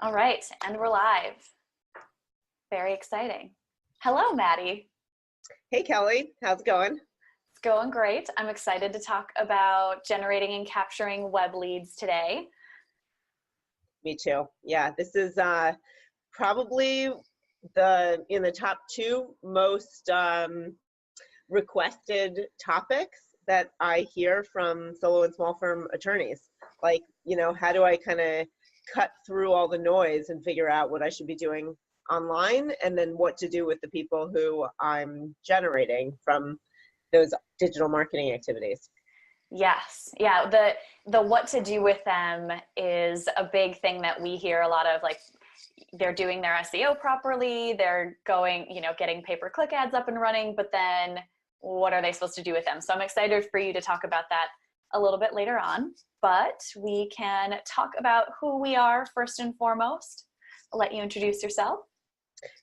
All right, and we're live. Very exciting. Hello, Maddy. Hey, Kelly. How's it going? It's going great. I'm excited to talk about generating and capturing web leads today. Me too. Yeah, this is probably in the top two most requested topics that I hear from solo and small firm attorneys. Like, how do I kind of cut through all the noise and figure out what I should be doing online, and then what to do with the people who I'm generating from those digital marketing activities. Yes, yeah, the what to do with them is a big thing that we hear a lot of. Like, they're doing their SEO properly, they're going, getting pay-per-click ads up and running, but then what are they supposed to do with them? So I'm excited for you to talk about that a little bit later on, but we can talk about who we are first and foremost. I'll let you introduce yourself.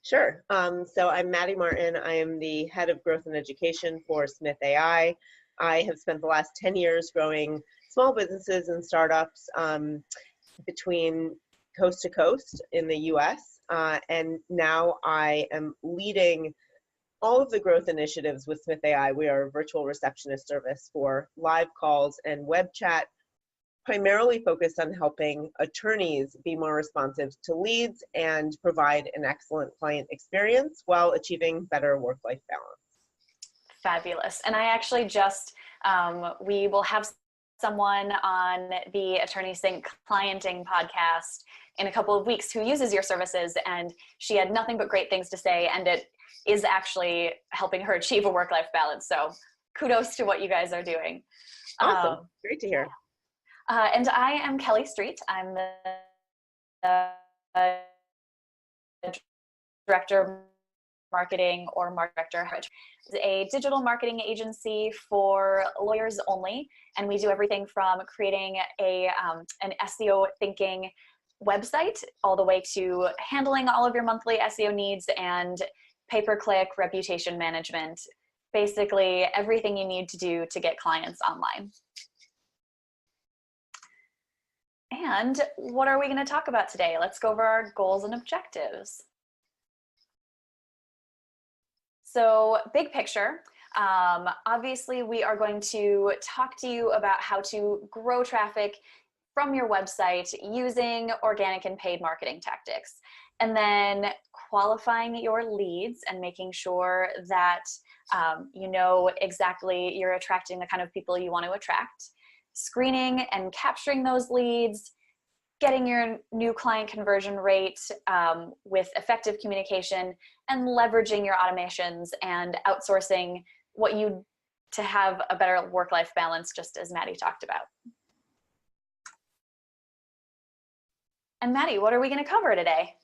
Sure. So I'm Maddy Martin. I am the head of growth and education for Smith.ai. I have spent the last 10 years growing small businesses and startups between coast to coast in the US. And now I am leading all of the growth initiatives with Smith.ai. We are a virtual receptionist service for live calls and web chat, primarily focused on helping attorneys be more responsive to leads and provide an excellent client experience while achieving better work-life balance. Fabulous. And I actually we will have someone on the AttorneySync clienting podcast in a couple of weeks who uses your services, and she had nothing but great things to say, and it is actually helping her achieve a work-life balance. So kudos to what you guys are doing. Awesome. Great to hear. And I am Kelly Street. I'm the director of marketing, or market director. It's a digital marketing agency for lawyers only, and we do everything from creating an SEO thinking website all the way to handling all of your monthly SEO needs and pay-per-click reputation management. Basically, everything you need to do to get clients online. And what are we going to talk about today? Let's go over our goals and objectives. So, big picture, obviously we are going to talk to you about how to grow traffic from your website using organic and paid marketing tactics, and then qualifying your leads and making sure that you know exactly you're attracting the kind of people you want to attract, screening and capturing those leads, getting your new client conversion rate with effective communication, and leveraging your automations and outsourcing to have a better work-life balance, just as Maddy talked about. And Maddy, what are we going to cover today?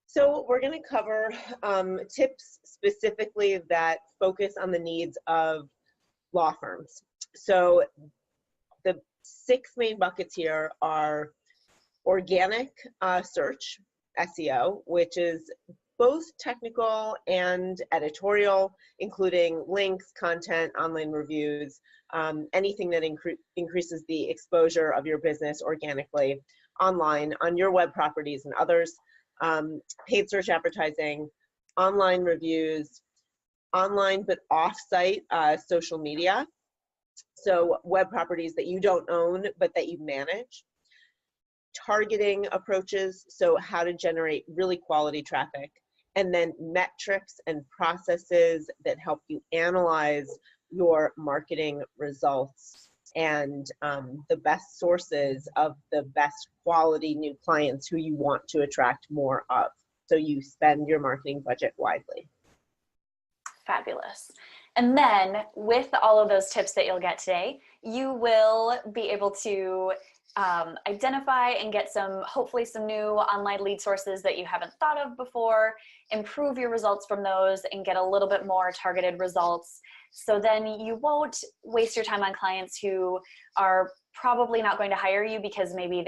So we're going to cover tips specifically that focus on the needs of law firms. So the 6 main buckets here are organic search, SEO, which is both technical and editorial, including links, content, online reviews, anything that increases the exposure of your business organically online on your web properties and others, paid search advertising, online reviews, online but off-site social media, so web properties that you don't own but that you manage, targeting approaches, so how to generate really quality traffic, and then metrics and processes that help you analyze your marketing results and the best sources of the best quality new clients who you want to attract more of, so you spend your marketing budget wisely. Fabulous. And then with all of those tips that you'll get today, you will be able to identify and get hopefully some new online lead sources that you haven't thought of before, improve your results from those, and get a little bit more targeted results. So then you won't waste your time on clients who are probably not going to hire you because maybe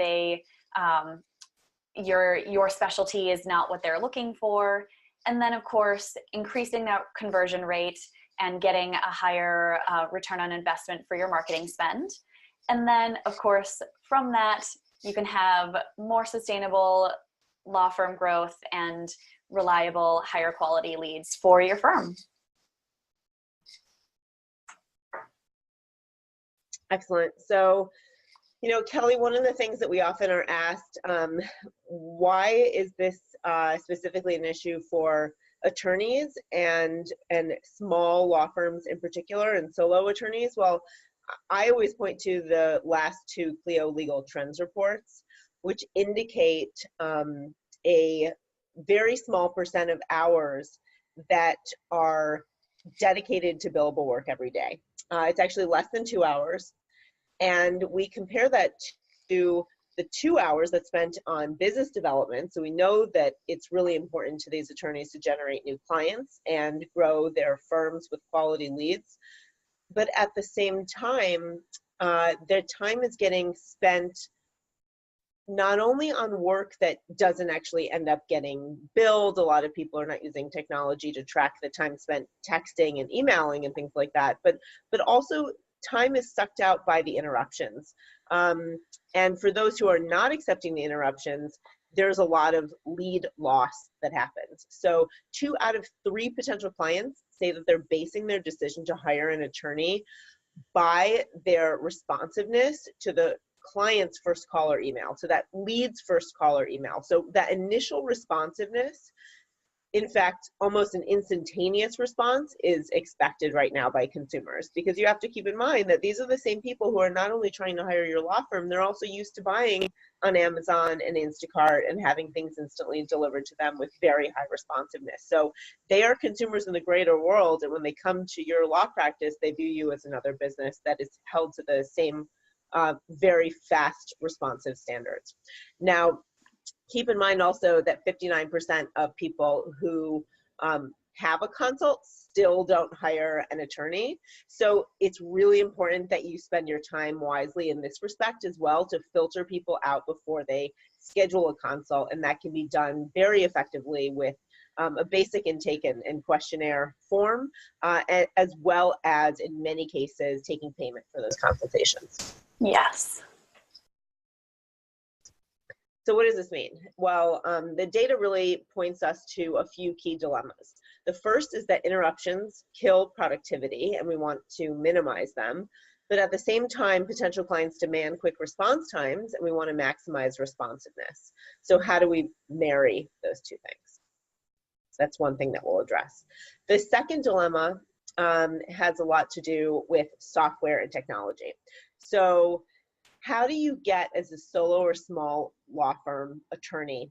your specialty is not what they're looking for. And then, of course, increasing that conversion rate and getting a higher return on investment for your marketing spend. And then, of course, from that, you can have more sustainable law firm growth and reliable, higher quality leads for your firm. Excellent. So, you know, Kelly, one of the things that we often are asked, why is this specifically an issue for attorneys and small law firms in particular, and solo attorneys? Well, I always point to the last two Clio Legal Trends reports, which indicate a very small % of hours that are dedicated to billable work every day. It's actually less than 2 hours. And we compare that to the 2 hours that's spent on business development. So we know that it's really important to these attorneys to generate new clients and grow their firms with quality leads. But at the same time, their time is getting spent not only on work that doesn't actually end up getting billed. A lot of people are not using technology to track the time spent texting and emailing and things like that, but also time is sucked out by the interruptions. And for those who are not accepting the interruptions, there's a lot of lead loss that happens. So 2 out of 3 potential clients say that they're basing their decision to hire an attorney by their responsiveness to the client's first call or email. So that lead's first call or email. So that initial responsiveness, in fact, almost an instantaneous response is expected right now by consumers, because you have to keep in mind that these are the same people who are not only trying to hire your law firm, they're also used to buying on Amazon and Instacart and having things instantly delivered to them with very high responsiveness. So they are consumers in the greater world, and when they come to your law practice, they view you as another business that is held to the same very fast responsive standards. Now, keep in mind also that 59% of people who have a consult still don't hire an attorney. So it's really important that you spend your time wisely in this respect as well, to filter people out before they schedule a consult. And that can be done very effectively with a basic intake and questionnaire form, as well as in many cases taking payment for those consultations. Yes. So what does this mean? Well, the data really points us to a few key dilemmas. The first is that interruptions kill productivity, and we want to minimize them. But at the same time, potential clients demand quick response times, and we want to maximize responsiveness. So how do we marry those two things? That's one thing that we'll address. The second dilemma has a lot to do with software and technology. So how do you get, as a solo or small law firm attorney,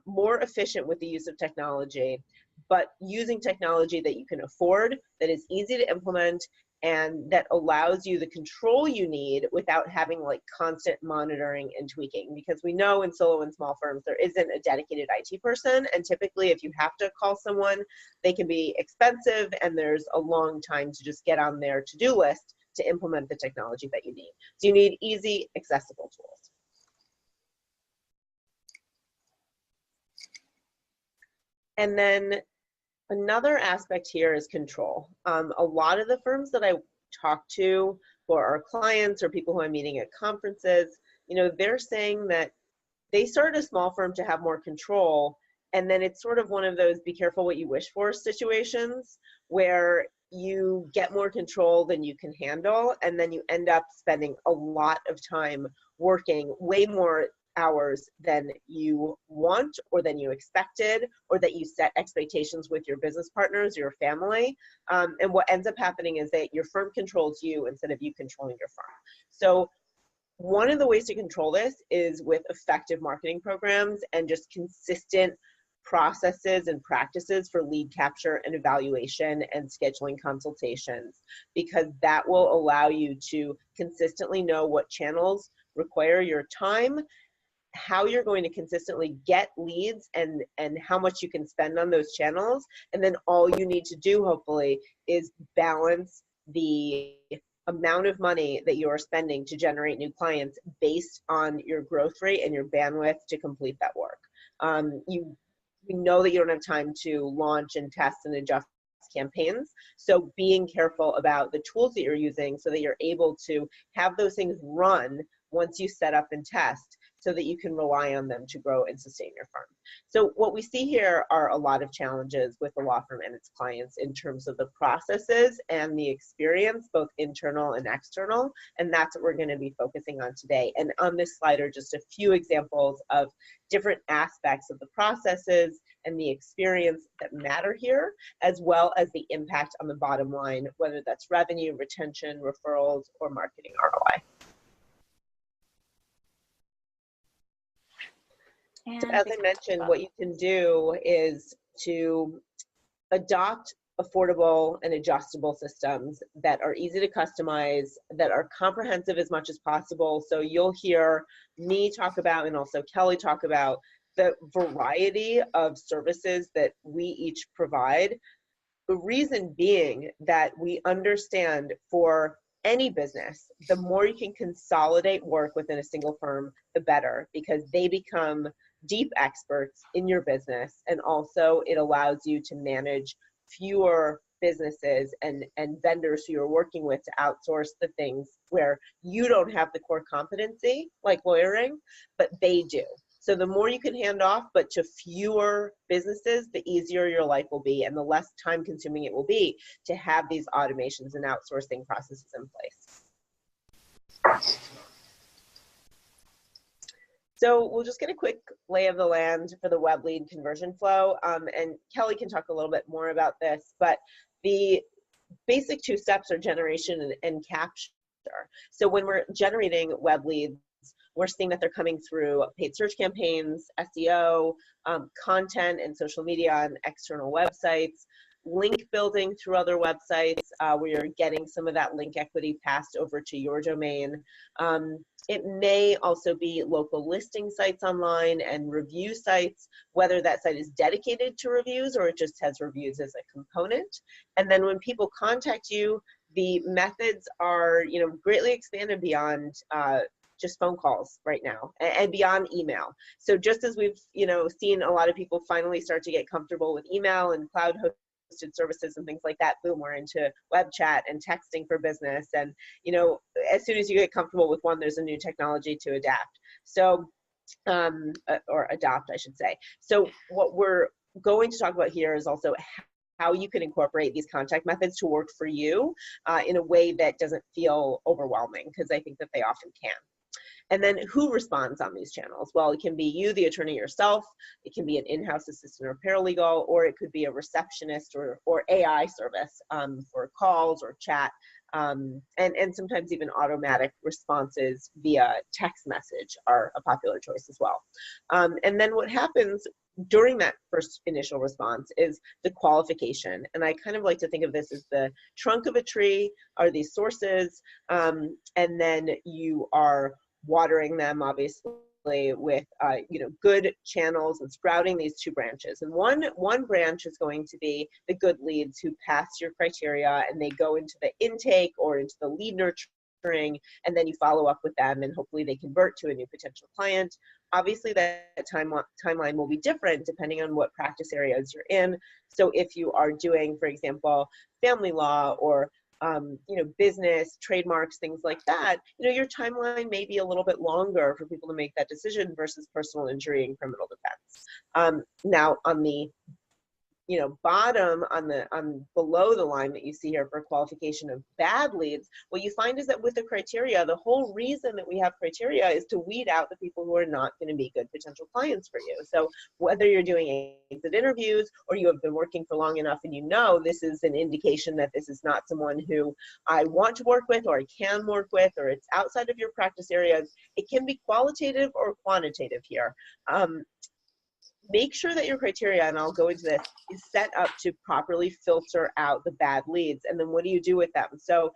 more efficient with the use of technology, but using technology that you can afford, that is easy to implement, and that allows you the control you need without having like constant monitoring and tweaking? Because we know in solo and small firms, there isn't a dedicated IT person. And typically if you have to call someone, they can be expensive, and there's a long time to just get on their to-do list to implement the technology that you need. So you need easy, accessible tools. And then another aspect here is control. A lot of the firms that I talk to, for our clients or people who I'm meeting at conferences, you know, they're saying that they started a small firm to have more control, and then it's sort of one of those be careful what you wish for situations where you get more control than you can handle, and then you end up spending a lot of time working way more hours than you want or than you expected, or that you set expectations with your business partners, your family. And what ends up happening is that your firm controls you instead of you controlling your firm. So one of the ways to control this is with effective marketing programs and just consistent processes and practices for lead capture and evaluation and scheduling consultations, because that will allow you to consistently know what channels require your time, how you're going to consistently get leads, and how much you can spend on those channels. And then all you need to do, hopefully, is balance the amount of money that you are spending to generate new clients based on your growth rate and your bandwidth to complete that work. We know that you don't have time to launch and test and adjust campaigns. So being careful about the tools that you're using so that you're able to have those things run once you set up and test, so that you can rely on them to grow and sustain your firm. So what we see here are a lot of challenges with the law firm and its clients in terms of the processes and the experience, both internal and external, and that's what we're going to be focusing on today. And on this slide are just a few examples of different aspects of the processes and the experience that matter here, as well as the impact on the bottom line, whether that's revenue, retention, referrals, or marketing ROI. So as I mentioned, what you can do is to adopt affordable and adjustable systems that are easy to customize, that are comprehensive as much as possible. So you'll hear me talk about, and also Kelly talk about, the variety of services that we each provide. The reason being that we understand for any business, the more you can consolidate work within a single firm, the better, because they become deep experts in your business, and also it allows you to manage fewer businesses and vendors who you're working with to outsource the things where you don't have the core competency, like lawyering, but they do. So the more you can hand off, but to fewer businesses, the easier your life will be and the less time consuming it will be to have these automations and outsourcing processes in place. So we'll just get a quick lay of the land for the web lead conversion flow, and Kelly can talk a little bit more about this, but the basic two steps are generation and capture. So when we're generating web leads, we're seeing that they're coming through paid search campaigns, SEO, content and social media on external websites, link building through other websites where you're getting some of that link equity passed over to your domain. It may also be local listing sites online and review sites, whether that site is dedicated to reviews or it just has reviews as a component. And then when people contact you, the methods are, greatly expanded beyond just phone calls right now and beyond email. So just as we've, seen a lot of people finally start to get comfortable with email and cloud hosted services and things like that, boom, we're into web chat and texting for business. And, as soon as you get comfortable with one, there's a new technology to adapt. So, or adopt, I should say. So what we're going to talk about here is also how you can incorporate these contact methods to work for you in a way that doesn't feel overwhelming, because I think that they often can. And then who responds on these channels? Well, it can be you, the attorney yourself, it can be an in-house assistant or paralegal, or it could be a receptionist or AI service for calls or chat, and sometimes even automatic responses via text message are a popular choice as well. And then what happens during that first initial response is the qualification. And I kind of like to think of this as the trunk of a tree are these sources, and then you are watering them obviously with good channels and sprouting these two branches. And one branch is going to be the good leads who pass your criteria and they go into the intake or into the lead nurturing, and then you follow up with them and hopefully they convert to a new potential client. Obviously that timeline will be different depending on what practice areas you're in. So if you are doing, for example, family law or business, trademarks, things like that, your timeline may be a little bit longer for people to make that decision versus personal injury and criminal defense. Now on the bottom, on below the line that you see here for qualification of bad leads, what you find is that with the criteria, the whole reason that we have criteria is to weed out the people who are not going to be good potential clients for you. So whether you're doing exit interviews or you have been working for long enough and this is an indication that this is not someone who I want to work with or I can work with, or it's outside of your practice areas, it can be qualitative or quantitative here. Make sure that your criteria, and I'll go into this, is set up to properly filter out the bad leads. And then what do you do with them? So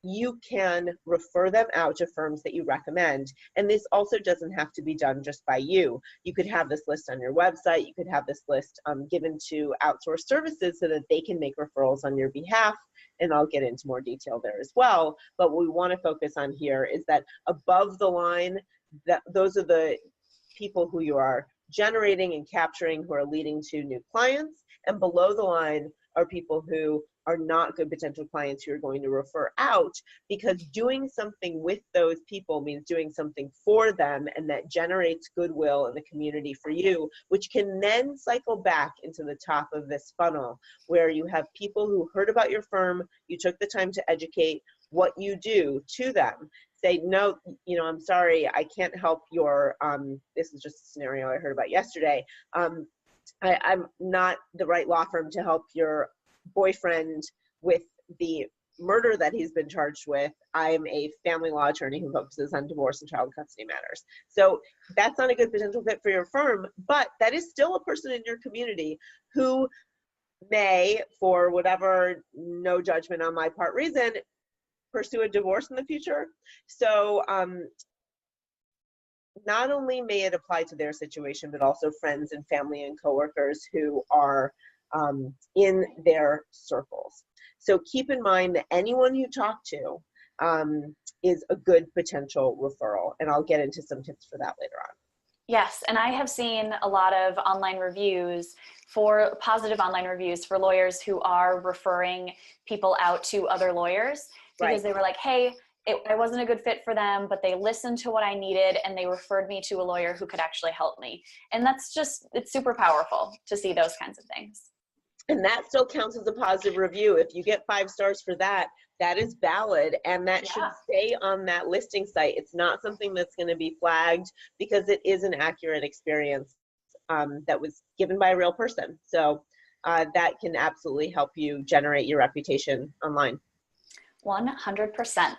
you can refer them out to firms that you recommend. And this also doesn't have to be done just by you. You could have this list on your website. You could have this list given to outsourced services so that they can make referrals on your behalf. And I'll get into more detail there as well. But what we want to focus on here is that above the line, those are the people who you are generating and capturing who are leading to new clients, and below the line are people who are not good potential clients who you're going to refer out, because doing something with those people means doing something for them, and that generates goodwill in the community for you, which can then cycle back into the top of this funnel, where you have people who heard about your firm, you took the time to educate what you do to them. Say, no, you know, I'm sorry, I can't help your, this is just a scenario I heard about yesterday. I'm not the right law firm to help your boyfriend with the murder that he's been charged with. I'm a family law attorney who focuses on divorce and child custody matters. So that's not a good potential fit for your firm, but that is still a person in your community who may, for whatever no judgment on my part reason, pursue a divorce in the future. So not only may it apply to their situation, but also friends and family and coworkers who are in their circles. So keep in mind that anyone you talk to is a good potential referral, and I'll get into some tips for that later on. Yes, and I have seen a lot of online reviews for positive online reviews for lawyers who are referring people out to other lawyers because they were like, hey, I wasn't a good fit for them, but they listened to what I needed and they referred me to a lawyer who could actually help me. And that's just, it's super powerful to see those kinds of things. And that still counts as a positive review. If you get 5 stars for that, that is valid, and that should stay on that listing site. It's not something that's going to be flagged, because it is an accurate experience that was given by a real person. So that can absolutely help you generate your reputation online. 100%.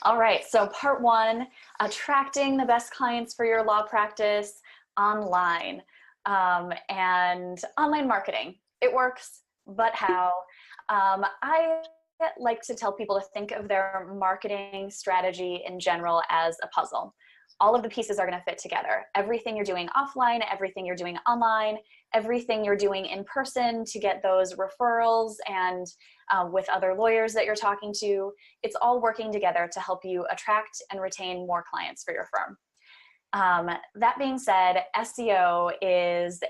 All right, so part 1, attracting the best clients for your law practice online, and online marketing. It works, but how? I like to tell people to think of their marketing strategy in general as a puzzle. All of the pieces are going to fit together. Everything you're doing offline, everything you're doing online, everything you're doing in person to get those referrals and with other lawyers that you're talking to, it's all working together to help you attract and retain more clients for your firm. That being said, SEO is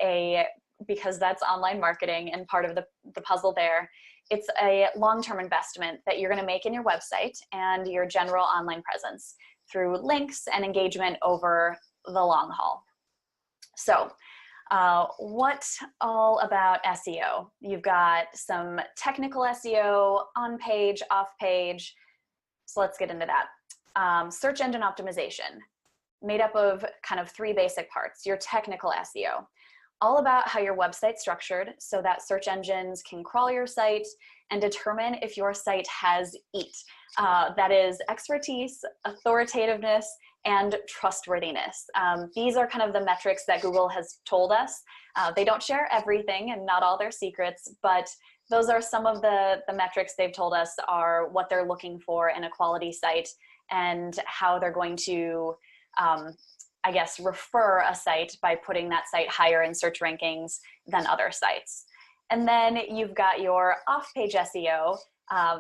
because that's online marketing and part of the puzzle there, it's a long-term investment that you're going to make in your website and your general online presence through links and engagement over the long haul. So what all about SEO? You've got some technical SEO, on-page, off-page. So let's get into that. Search engine optimization, made up of kind of 3 basic parts. Your technical SEO, all about how your website's structured so that search engines can crawl your site and determine if your site has EAT. That is expertise, authoritativeness, and trustworthiness. These are kind of the metrics that Google has told us. They don't share everything and not all their secrets, but those are some of the metrics they've told us are what they're looking for in a quality site and how they're going to I guess, refer a site by putting that site higher in search rankings than other sites. And then you've got your off-page SEO.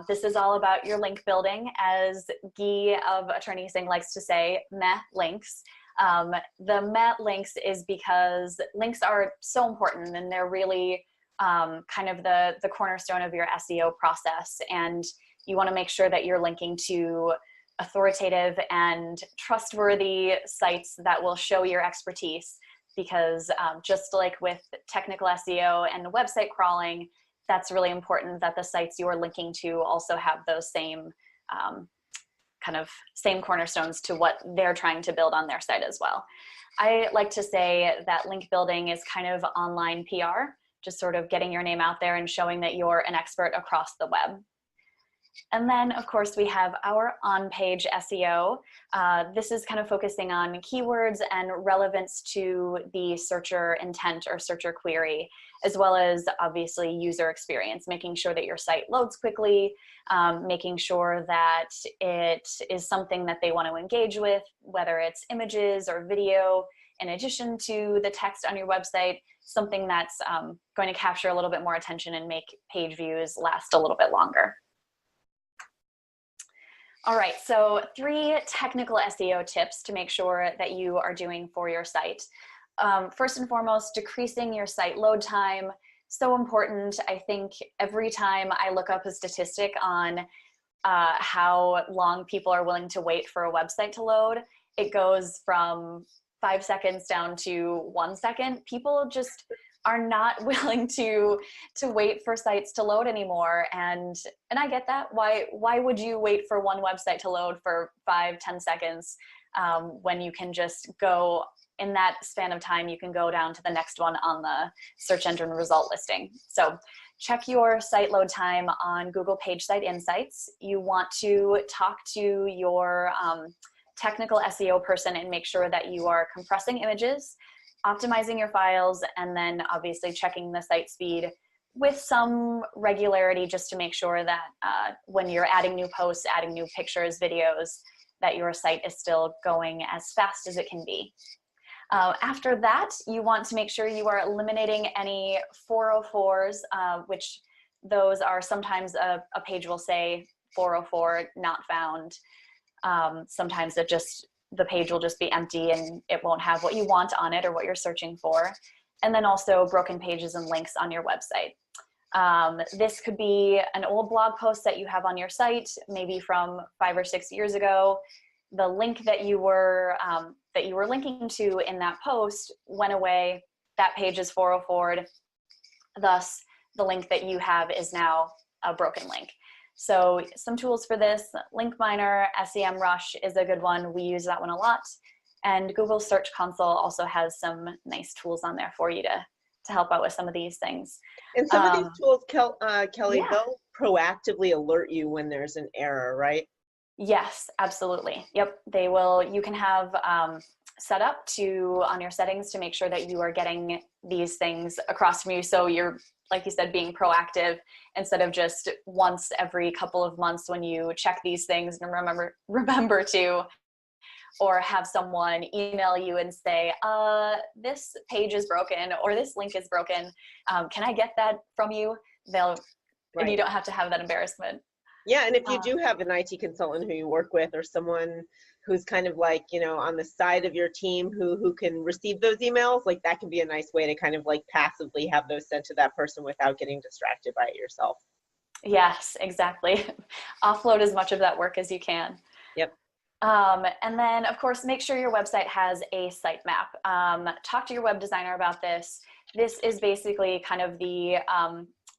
This is all about your link building, as Guy of AttorneySync likes to say, meh links. The meh links is because links are so important and they're really kind of the cornerstone of your SEO process. And you want to make sure that you're linking to authoritative and trustworthy sites that will show your expertise, because just like with technical SEO and website crawling, that's really important that the sites you're linking to also have those same same cornerstones to what they're trying to build on their site as well. I like to say that link building is kind of online PR, just sort of getting your name out there and showing that you're an expert across the web. And then, of course, we have our on-page SEO. This is kind of focusing on keywords and relevance to the searcher intent or searcher query, as well as obviously user experience, making sure that your site loads quickly, making sure that it is something that they want to engage with, whether it's images or video, in addition to the text on your website, something that's going to capture a little bit more attention and make page views last a little bit longer. All right, so 3 technical SEO tips to make sure that you are doing for your site. First and foremost, decreasing your site load time. so important. I think every time I look up a statistic on how long people are willing to wait for a website to load, it goes from 5 seconds down to 1 second. People just are not willing to wait for sites to load anymore. And I get that. Why would you wait for one website to load for 5-10 seconds when you can just go in that span of time, you can go down to the next one on the search engine result listing. So check your site load time on Google Page Site Insights. You want to talk to your technical SEO person and make sure that you are compressing images, optimizing your files, and then obviously checking the site speed with some regularity just to make sure that when you're adding new posts, adding new pictures, videos, that your site is still going as fast as it can be. After that, you want to make sure you are eliminating any 404s, which those are sometimes a page will say 404 not found. Sometimes the page will just be empty and it won't have what you want on it or what you're searching for. And then also broken pages and links on your website. This could be an old blog post that you have on your site, maybe from 5 or 6 years ago. The link that you were linking to in that post went away. That page is 404'd. Thus, the link that you have is now a broken link. So some tools for this: Link Miner, SEMrush is a good one. We use that one a lot. And Google Search Console also has some nice tools on there for you to help out with some of these things. And some of these tools, Kelly, yeah. they'll proactively alert you when there's an error, right? Yes, absolutely. Yep, they will. You can have set up on your settings to make sure that you are getting these things across from you. So you're, like you said, being proactive instead of just once every couple of months when you check these things and remember to, or have someone email you and say, this page is broken or this link is broken. Can I get that from you? And you don't have to have that embarrassment. Yeah, and if you do have an IT consultant who you work with, or someone who's kind of like, on the side of your team who can receive those emails, like that can be a nice way to kind of like passively have those sent to that person without getting distracted by it yourself. Yes, exactly. Offload as much of that work as you can. Yep. And then, of course, make sure your website has a sitemap. Talk to your web designer about this. This is basically kind of the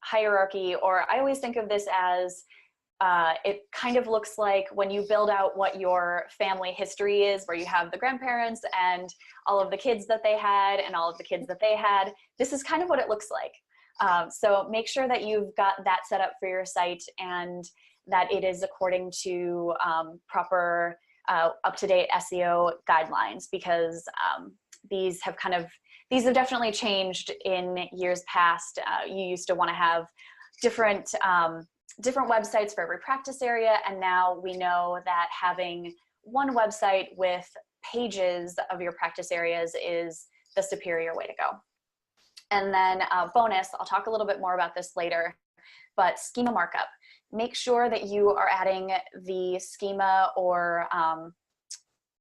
hierarchy, or I always think of this as it kind of looks like when you build out what your family history is, where you have the grandparents and all of the kids that they had and all of the kids that they had. This is kind of what it looks like. So make sure that you've got that set up for your site and that it is according to proper up-to-date SEO guidelines, because these have definitely changed in years past. You used to want to have different websites for every practice area, and now we know that having one website with pages of your practice areas is the superior way to go. And then bonus, I'll talk a little bit more about this later, but schema markup. Make sure that you are adding the schema or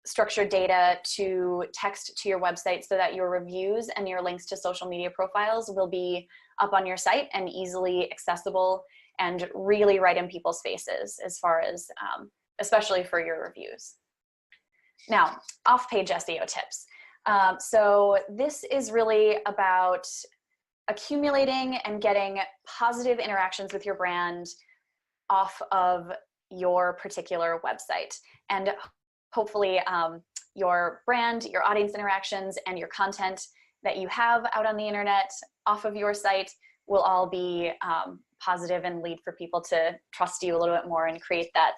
structured data to text to your website so that your reviews and your links to social media profiles will be up on your site and easily accessible and really right in people's faces, as far as, especially for your reviews. Now, off-page SEO tips. So this is really about accumulating and getting positive interactions with your brand off of your particular website. And hopefully your brand, your audience interactions, and your content that you have out on the internet off of your site will all be positive and lead for people to trust you a little bit more and create that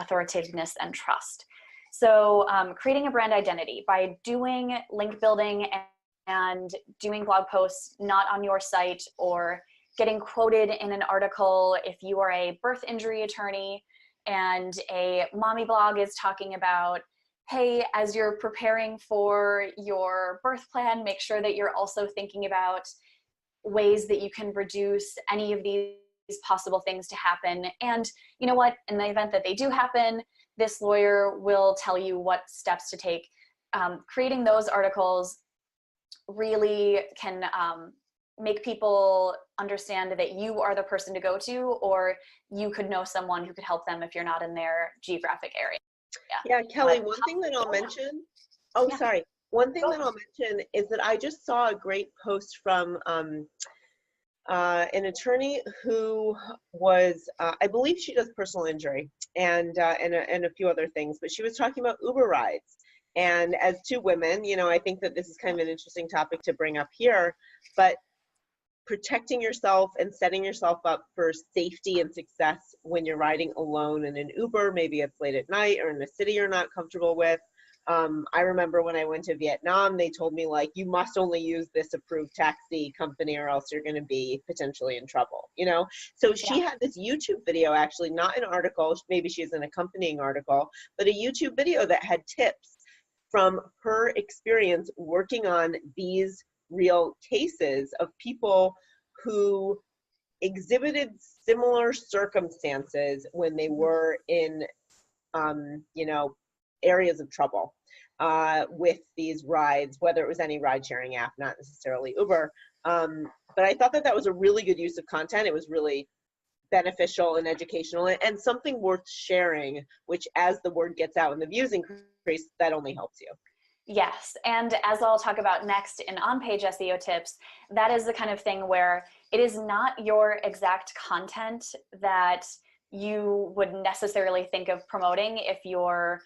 authoritativeness and trust. So creating a brand identity by doing link building and doing blog posts not on your site, or getting quoted in an article if you are a birth injury attorney and a mommy blog is talking about, hey, as you're preparing for your birth plan, make sure that you're also thinking about ways that you can reduce any of these possible things to happen. And you know what, in the event that they do happen, this lawyer will tell you what steps to take. Creating those articles really can make people understand that you are the person to go to, or you could know someone who could help them if you're not in their geographic area. Yeah, Kelly, one thing that I'll mention, oh, Yeah. sorry. One thing that I'll mention is that I just saw a great post from an attorney who was, I believe she does personal injury and a few other things, but she was talking about Uber rides. And as two women, you know, I think that this is kind of an interesting topic to bring up here, but protecting yourself and setting yourself up for safety and success when you're riding alone in an Uber, maybe it's late at night or in a city you're not comfortable with. I remember when I went to Vietnam, they told me, like, you must only use this approved taxi company or else you're going to be potentially in trouble, you know? So she had this YouTube video, actually, not an article, maybe she's an accompanying article, but a YouTube video that had tips from her experience working on these real cases of people who exhibited similar circumstances when they were in, you know, areas of trouble with these rides, whether it was any ride sharing app, not necessarily Uber. But I thought that that was a really good use of content. It was really beneficial and educational and something worth sharing, which as the word gets out and the views increase, that only helps you. Yes, and as I'll talk about next in on-page SEO tips, that is the kind of thing where it is not your exact content that you would necessarily think of promoting if you're,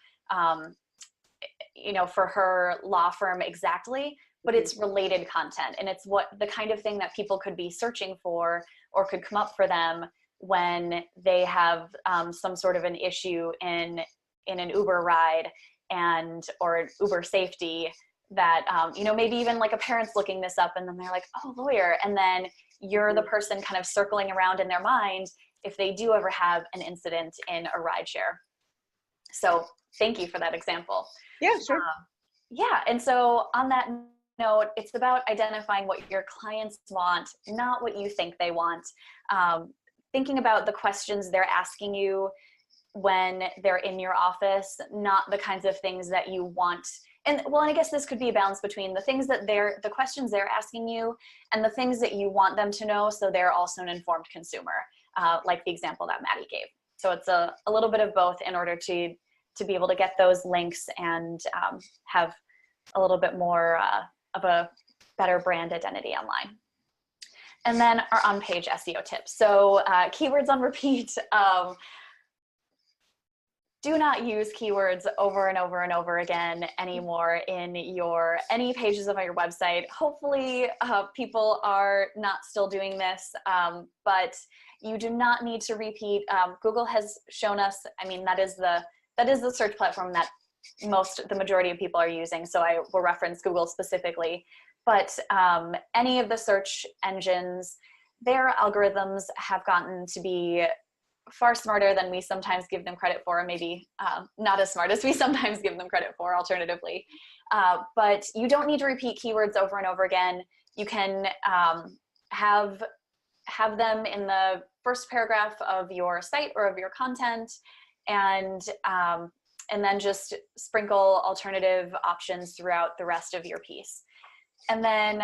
you know, for her law firm exactly, but it's related content, and it's what the kind of thing that people could be searching for or could come up for them when they have some sort of an issue in an Uber ride and or Uber safety that, you know, maybe even like a parent's looking this up and then they're like, oh, lawyer. And then you're the person kind of circling around in their mind if they do ever have an incident in a rideshare. So thank you for that example. Yeah, sure. Yeah, and so on that note, it's about identifying what your clients want, not what you think they want. Thinking about the questions they're asking you when they're in your office, not the kinds of things that you want. And well, and I guess this could be a balance between the things that the questions they're asking you and the things that you want them to know, so they're also an informed consumer, like the example that Maddy gave. So it's a little bit of both in order to be able to get those links and have a little bit more of a better brand identity online. And then our on-page SEO tips. So keywords on repeat. Do not use keywords over and over and over again anymore in any pages of your website. Hopefully people are not still doing this, but you do not need to repeat. Google has shown us, I mean, that is the search platform that the majority of people are using. So I will reference Google specifically, but any of the search engines, their algorithms have gotten to be far smarter than we sometimes give them credit for, or maybe not as smart as we sometimes give them credit for, alternatively. But you don't need to repeat keywords over and over again. You can have them in the first paragraph of your site or of your content, and then just sprinkle alternative options throughout the rest of your piece. And then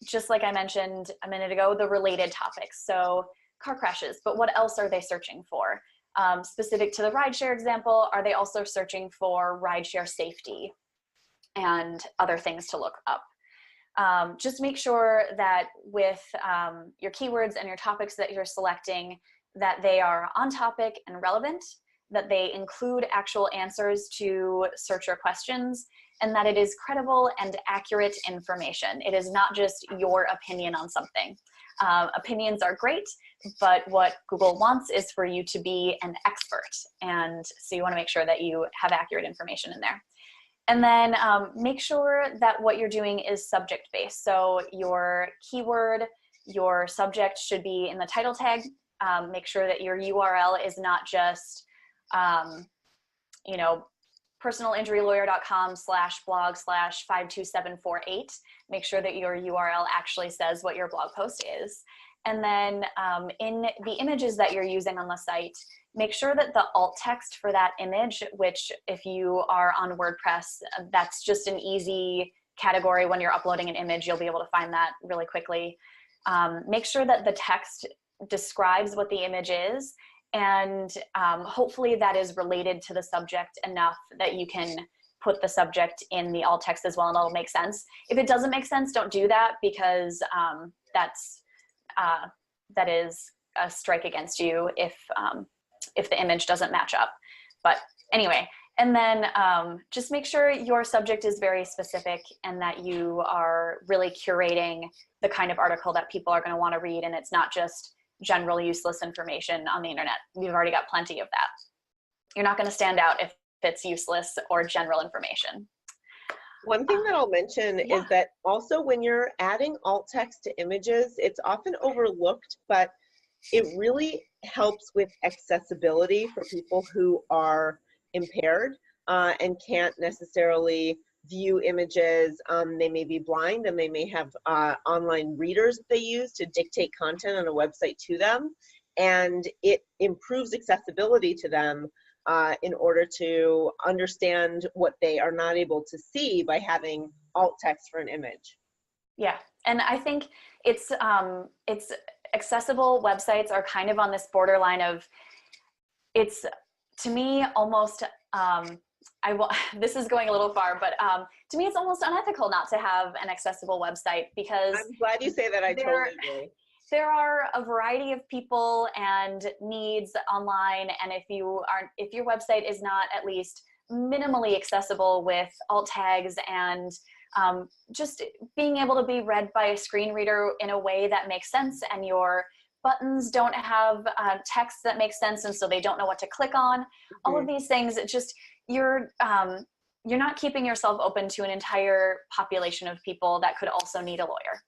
just like I mentioned a minute ago, the related topics. So car crashes, but what else are they searching for? Specific to the rideshare example, are they also searching for rideshare safety and other things to look up? Just make sure that with your keywords and your topics that you're selecting, that they are on topic and relevant, that they include actual answers to searcher questions, and that it is credible and accurate information. It is not just your opinion on something. Opinions are great, but what Google wants is for you to be an expert. And so you want to make sure that you have accurate information in there. And then make sure that what you're doing is subject-based. So your keyword, your subject should be in the title tag. Make sure that your URL is not just, you know, personalinjurylawyer.com/blog/52748. Make sure that your URL actually says what your blog post is. And then in the images that you're using on the site, make sure that the alt text for that image, which if you are on WordPress, that's just an easy category. When you're uploading an image, you'll be able to find that really quickly. Make sure that the text describes what the image is, and hopefully that is related to the subject enough that you can put the subject in the alt text as well and it'll make sense. If it doesn't make sense, don't do that, because that is a strike against you if the image doesn't match up. But anyway, and then just make sure your subject is very specific and that you are really curating the kind of article that people are going to want to read, and it's not just general useless information on the internet. You've already got plenty of that. You're not going to stand out if it's useless or general information. One thing that I'll mention is that also when you're adding alt text to images, it's often overlooked, but it really helps with accessibility for people who are impaired and can't necessarily view images. They may be blind, and they may have online readers that they use to dictate content on a website to them, and it improves accessibility to them in order to understand what they are not able to see by having alt text for an image. Yeah, and I think it's accessible websites are kind of on this borderline of, it's, to me, almost, this is going a little far, but to me it's almost unethical not to have an accessible website, because I'm glad you say that. I totally agree. There are a variety of people and needs online, and if your website is not at least minimally accessible with alt tags and just being able to be read by a screen reader in a way that makes sense, and your buttons don't have text that makes sense, and so they don't know what to click on, all of these things, it just, you're not keeping yourself open to an entire population of people that could also need a lawyer.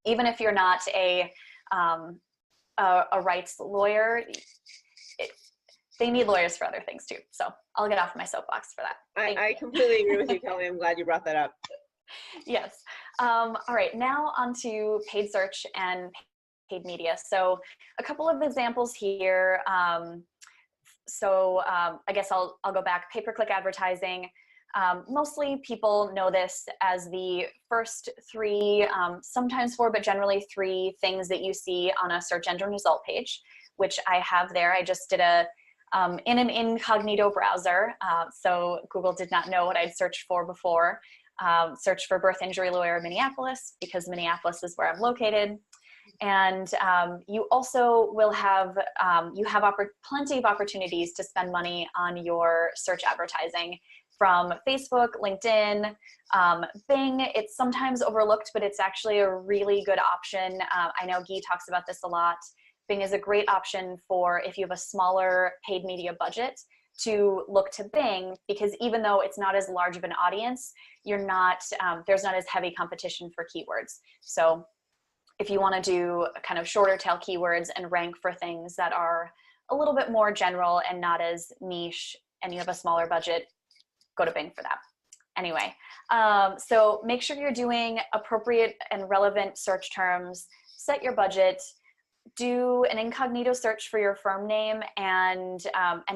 Even if you're not a rights lawyer, they need lawyers for other things too. So I'll get off my soapbox for that. I completely agree with you, Kelly. I'm glad you brought that up. Yes. All right, now on to paid search and paid media. So a couple of examples here. I guess I'll go back. Pay-per-click advertising. Mostly people know this as the first three, sometimes four, but generally three things that you see on a search engine result page, which I have there. I just did in an incognito browser, so Google did not know what I'd searched for before. Search for birth injury lawyer in Minneapolis, because Minneapolis is where I'm located. And you also will have, plenty of opportunities to spend money on your search advertising from Facebook, LinkedIn, Bing. It's sometimes overlooked, but it's actually a really good option. I know Guy talks about this a lot. Bing is a great option for if you have a smaller paid media budget to look to Bing, because even though it's not as large of an audience, you're not, there's not as heavy competition for keywords. So if you want to do kind of shorter tail keywords and rank for things that are a little bit more general and not as niche, and you have a smaller budget, go to Bing for that. Anyway, so make sure you're doing appropriate and relevant search terms, set your budget, do an incognito search for your firm name and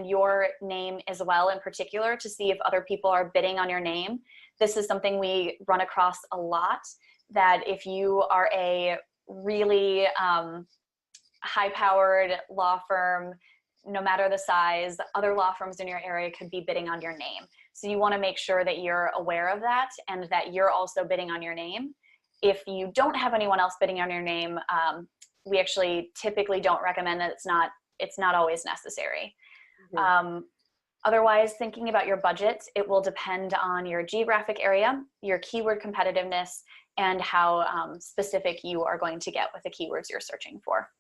your name as well in particular, to see if other people are bidding on your name. This is something we run across a lot, that if you are a really high-powered law firm, no matter the size, other law firms in your area could be bidding on your name. So you want to make sure that you're aware of that and that you're also bidding on your name. If you don't have anyone else bidding on your name, we actually typically don't recommend that. It's not always necessary. Otherwise, thinking about your budget, it will depend on your geographic area, your keyword competitiveness, and how specific you are going to get with the keywords you're searching for.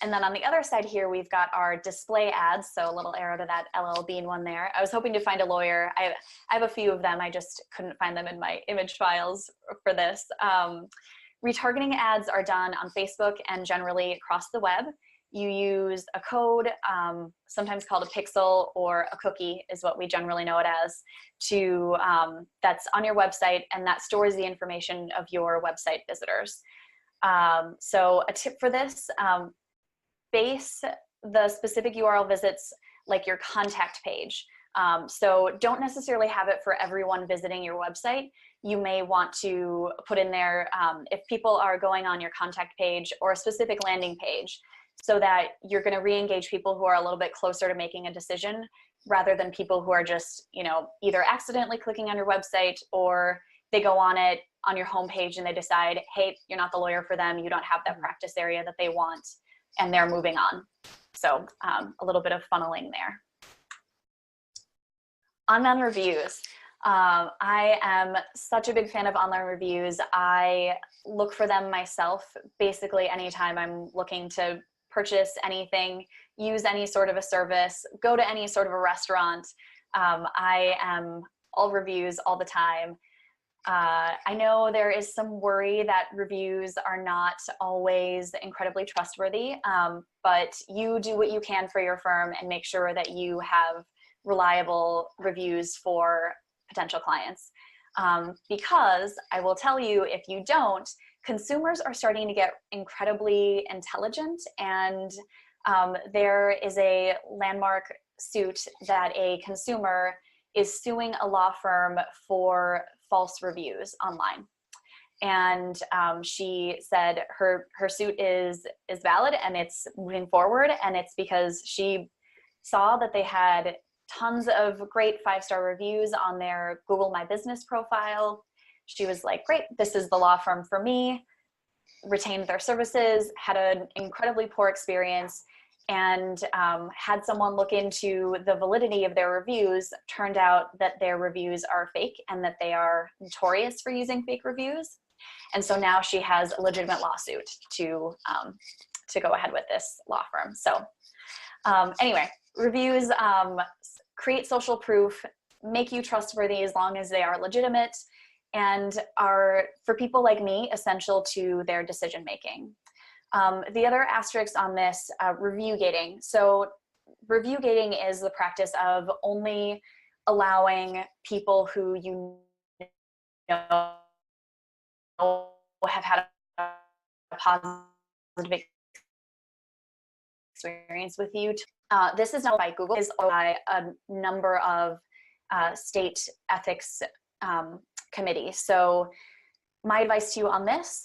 And then on the other side here, we've got our display ads. So a little arrow to that LL Bean one there. I was hoping to find a lawyer. I have a few of them. I just couldn't find them in my image files for this. Retargeting ads are done on Facebook and generally across the web. You use a code, sometimes called a pixel, or a cookie is what we generally know it as, to that's on your website, and that stores the information of your website visitors. So a tip for this, base the specific URL visits like your contact page. So don't necessarily have it for everyone visiting your website. You may want to put in there if people are going on your contact page or a specific landing page, so that you're going to re-engage people who are a little bit closer to making a decision, rather than people who are just, you know, either accidentally clicking on your website, or they go on it on your homepage and they decide, hey, you're not the lawyer for them, you don't have that practice area that they want, and they're moving on. So a little bit of funneling there. Online reviews. I am such a big fan of online reviews. I look for them myself basically anytime I'm looking to purchase anything, use any sort of a service, go to any sort of a restaurant. I am all reviews all the time. I know there is some worry that reviews are not always incredibly trustworthy, but you do what you can for your firm and make sure that you have reliable reviews for potential clients. Because I will tell you, if you don't, consumers are starting to get incredibly intelligent, and there is a landmark suit that a consumer is suing a law firm for false reviews online. And she said her suit is valid and it's moving forward, and it's because she saw that they had tons of great 5-star reviews on their Google My Business profile. She was like, great, this is the law firm for me, retained their services, had an incredibly poor experience, and had someone look into the validity of their reviews. Turned out that their reviews are fake and that they are notorious for using fake reviews. And so now she has a legitimate lawsuit to go ahead with this law firm. So anyway, reviews create social proof, make you trustworthy as long as they are legitimate, and are, for people like me, essential to their decision making. The other asterisk on this, review gating. So review gating is the practice of only allowing people who you know have had a positive experience with you. This is not by Google, it's by a number of state ethics committees. So my advice to you on this,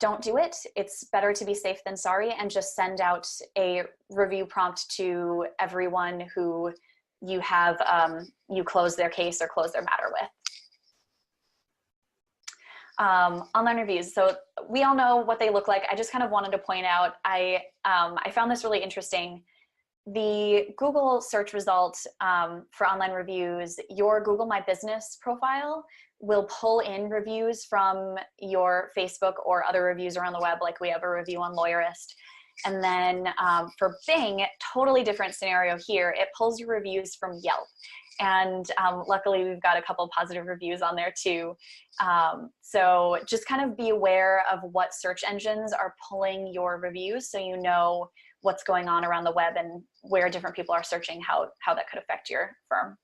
don't do it. It's better to be safe than sorry, and just send out a review prompt to everyone who you have, you close their case or close their matter with. Online reviews. So we all know what they look like. I just kind of wanted to point out, I found this really interesting. The Google search result for online reviews, your Google My Business profile will pull in reviews from your Facebook or other reviews around the web, like we have a review on Lawyerist. And then for Bing, totally different scenario here, it pulls your reviews from Yelp. And luckily we've got a couple positive reviews on there too. So just kind of be aware of what search engines are pulling your reviews, so you know what's going on around the web and where different people are searching, how that could affect your firm.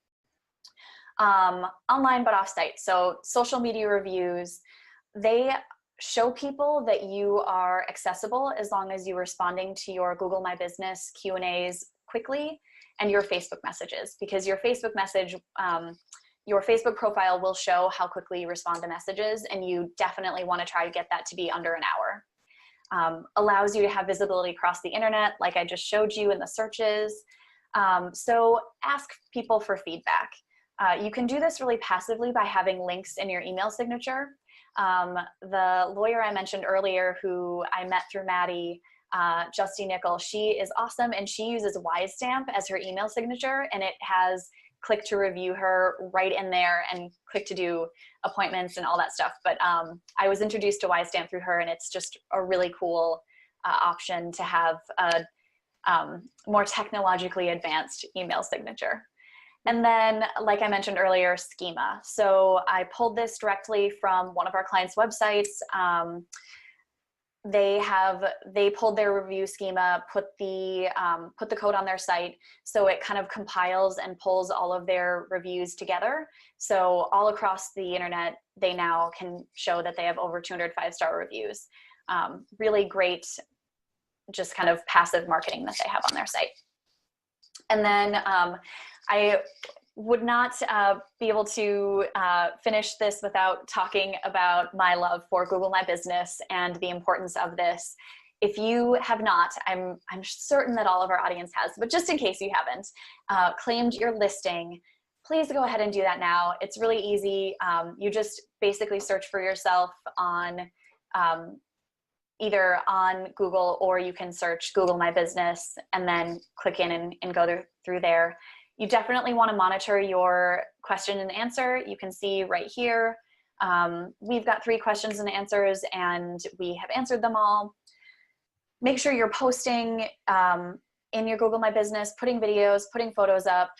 Online but off-site. So social media reviews, they show people that you are accessible as long as you're responding to your Google My Business Q&As quickly, and your Facebook messages, because your Facebook message, your Facebook profile will show how quickly you respond to messages, and you definitely want to try to get that to be under an hour. Allows you to have visibility across the internet, like I just showed you in the searches. So ask people for feedback. You can do this really passively by having links in your email signature. The lawyer I mentioned earlier, who I met through Maddy, Justy Nickel, she is awesome, and she uses Wisestamp as her email signature, and it has click to review her right in there and click to do appointments and all that stuff. But I was introduced to Wisestamp through her, and it's just a really cool option to have a more technologically advanced email signature. And then, like I mentioned earlier, schema. So I pulled this directly from one of our clients' websites. They pulled their review schema, put the code on their site, so it kind of compiles and pulls all of their reviews together. So all across the internet, they now can show that they have over 200 5-star reviews. Really great, just kind of passive marketing that they have on their site. And then I would not be able to finish this without talking about my love for Google My Business and the importance of this. If you have not, I'm certain that all of our audience has, but just in case you haven't, claimed your listing, please go ahead and do that now. It's really easy. You just basically search for yourself on either on Google, or you can search Google My Business and then click in and go through there. You definitely want to monitor your question and answer. You can see right here, we've got 3 questions and answers, and we have answered them all. Make sure you're posting in your Google My Business, putting videos, putting photos up.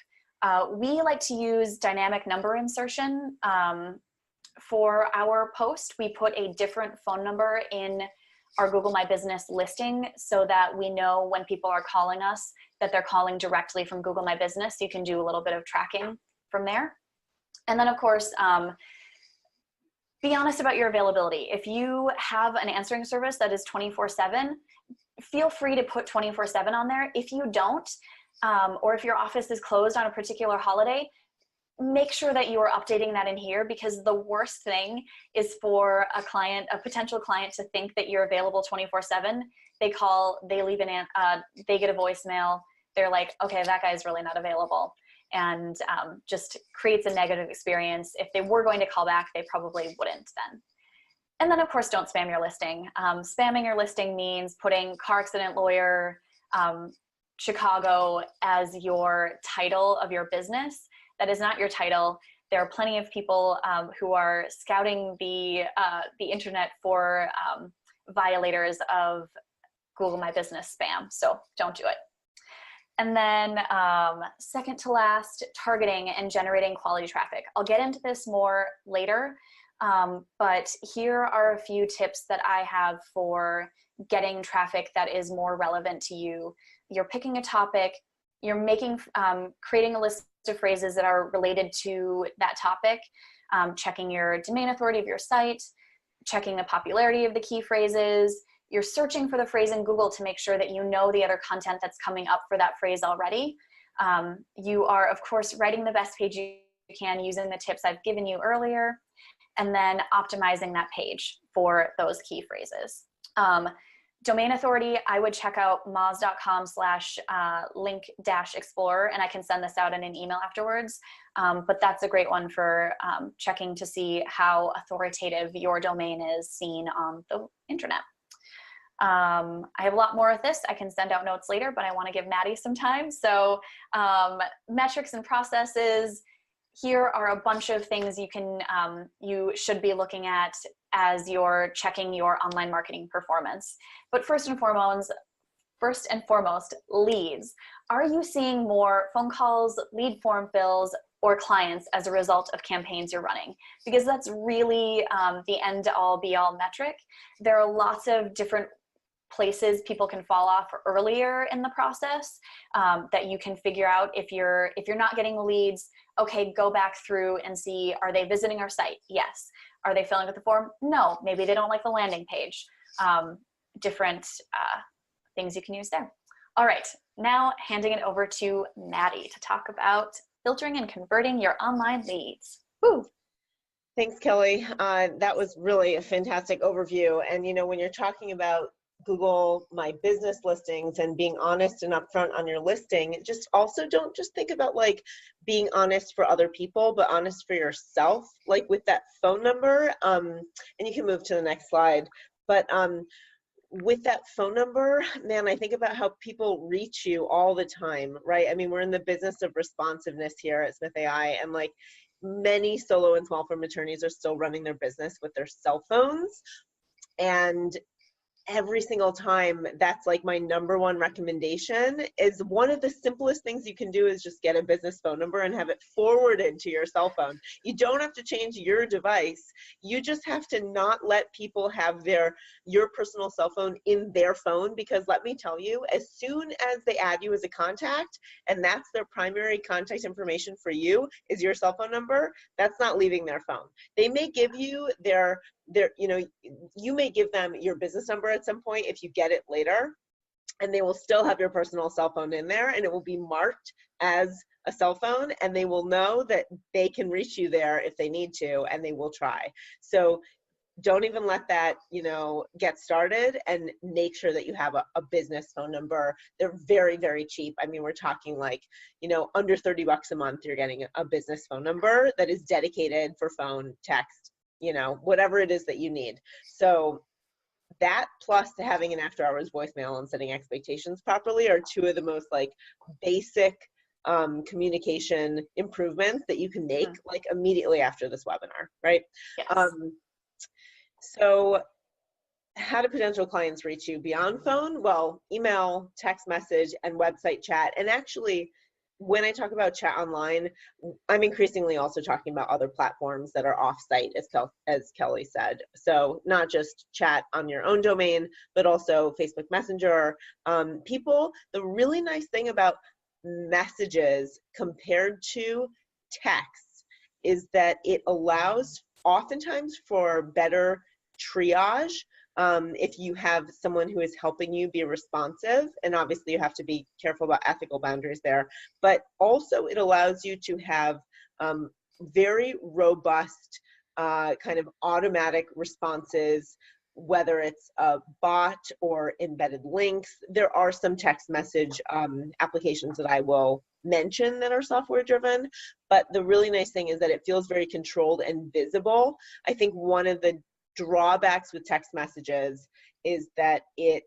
We like to use dynamic number insertion for our post. We put a different phone number in our Google My Business listing so that we know when people are calling us that they're calling directly from Google My Business. You can do a little bit of tracking from there. And then of course, be honest about your availability. If you have an answering service that is 24/7, feel free to put 24/7 on there. If you don't, or if your office is closed on a particular holiday, make sure that you are updating that in here, because the worst thing is for a potential client to think that you're available 24/7. They call, they leave they get a voicemail. They're like, okay, that guy's really not available. And just creates a negative experience. If they were going to call back, they probably wouldn't then. And then of course, don't spam your listing. Spamming your listing means putting car accident lawyer, Chicago as your title of your business. That is not your title. There are plenty of people who are scouting the internet for violators of Google My Business spam, so don't do it. And then second to last, targeting and generating quality traffic. I'll get into this more later, but here are a few tips that I have for getting traffic that is more relevant to you. You're picking a topic, you're creating a list of phrases that are related to that topic, checking your domain authority of your site, checking the popularity of the key phrases. You're searching for the phrase in Google to make sure that you know the other content that's coming up for that phrase already. You are, of course, writing the best page you can using the tips I've given you earlier, and then optimizing that page for those key phrases. Domain authority, I would check out moz.com/link-explorer, and I can send this out in an email afterwards. But that's a great one for checking to see how authoritative your domain is seen on the internet. I have a lot more of this. I can send out notes later, but I want to give Maddy some time. So metrics and processes. Here are a bunch of things you should be looking at as you're checking your online marketing performance. But first and foremost, leads. Are you seeing more phone calls, lead form fills, or clients as a result of campaigns you're running? Because that's really the end-all be-all metric. There are lots of different places people can fall off earlier in the process that you can figure out. If you're not getting the leads, okay, go back through and see, are they visiting our site? Yes. Are they filling out the form? No. Maybe they don't like the landing page. Different things you can use there. All right, now handing it over to Maddy to talk about filtering and converting your online leads. Woo. Thanks, Kelly. That was really a fantastic overview. And you know, when you're talking about Google My Business listings and being honest and upfront on your listing, just also don't just think about like being honest for other people, but honest for yourself, like with that phone number. And you can move to the next slide. But with that phone number, man, I think about how people reach you all the time, right? I mean, we're in the business of responsiveness here at Smith.ai, and like many solo and small firm attorneys are still running their business with their cell phones. And every single time, that's like my #1 recommendation. Is one of the simplest things you can do is just get a business phone number and have it forwarded to your cell phone. You don't have to change your device. You just have to not let people have your personal cell phone in their phone, because let me tell you, as soon as they add you as a contact and that's their primary contact information for you is your cell phone number, that's not leaving their phone. They may give you you know, you may give them your business number at some point if you get it later. and they will still have your personal cell phone in there, and it will be marked as a cell phone, and they will know that they can reach you there if they need to, and they will try. So don't even let that, you know, get started, and make sure that you have a business phone number. They're very, very cheap. I mean, we're talking like, you know, under 30 bucks a month, you're getting a business phone number that is dedicated for phone, text, you know, whatever it is that you need. So that, plus to having an after hours voicemail and setting expectations properly, are two of the most like basic communication improvements that you can make like immediately after this webinar, right? Yes. So how do potential clients reach you beyond phone? Well, email, text message, and website chat. And actually, when I talk about chat online, I'm increasingly also talking about other platforms that are off-site, as Kelly said. So not just chat on your own domain, but also Facebook Messenger. The really nice thing about messages compared to text is that it allows oftentimes for better triage. If you have someone who is helping you be responsive, and obviously you have to be careful about ethical boundaries there, but also it allows you to have very robust kind of automatic responses, whether it's a bot or embedded links. There are some text message applications that I will mention that are software driven, but the really nice thing is that it feels very controlled and visible. I think one of the drawbacks with text messages is that it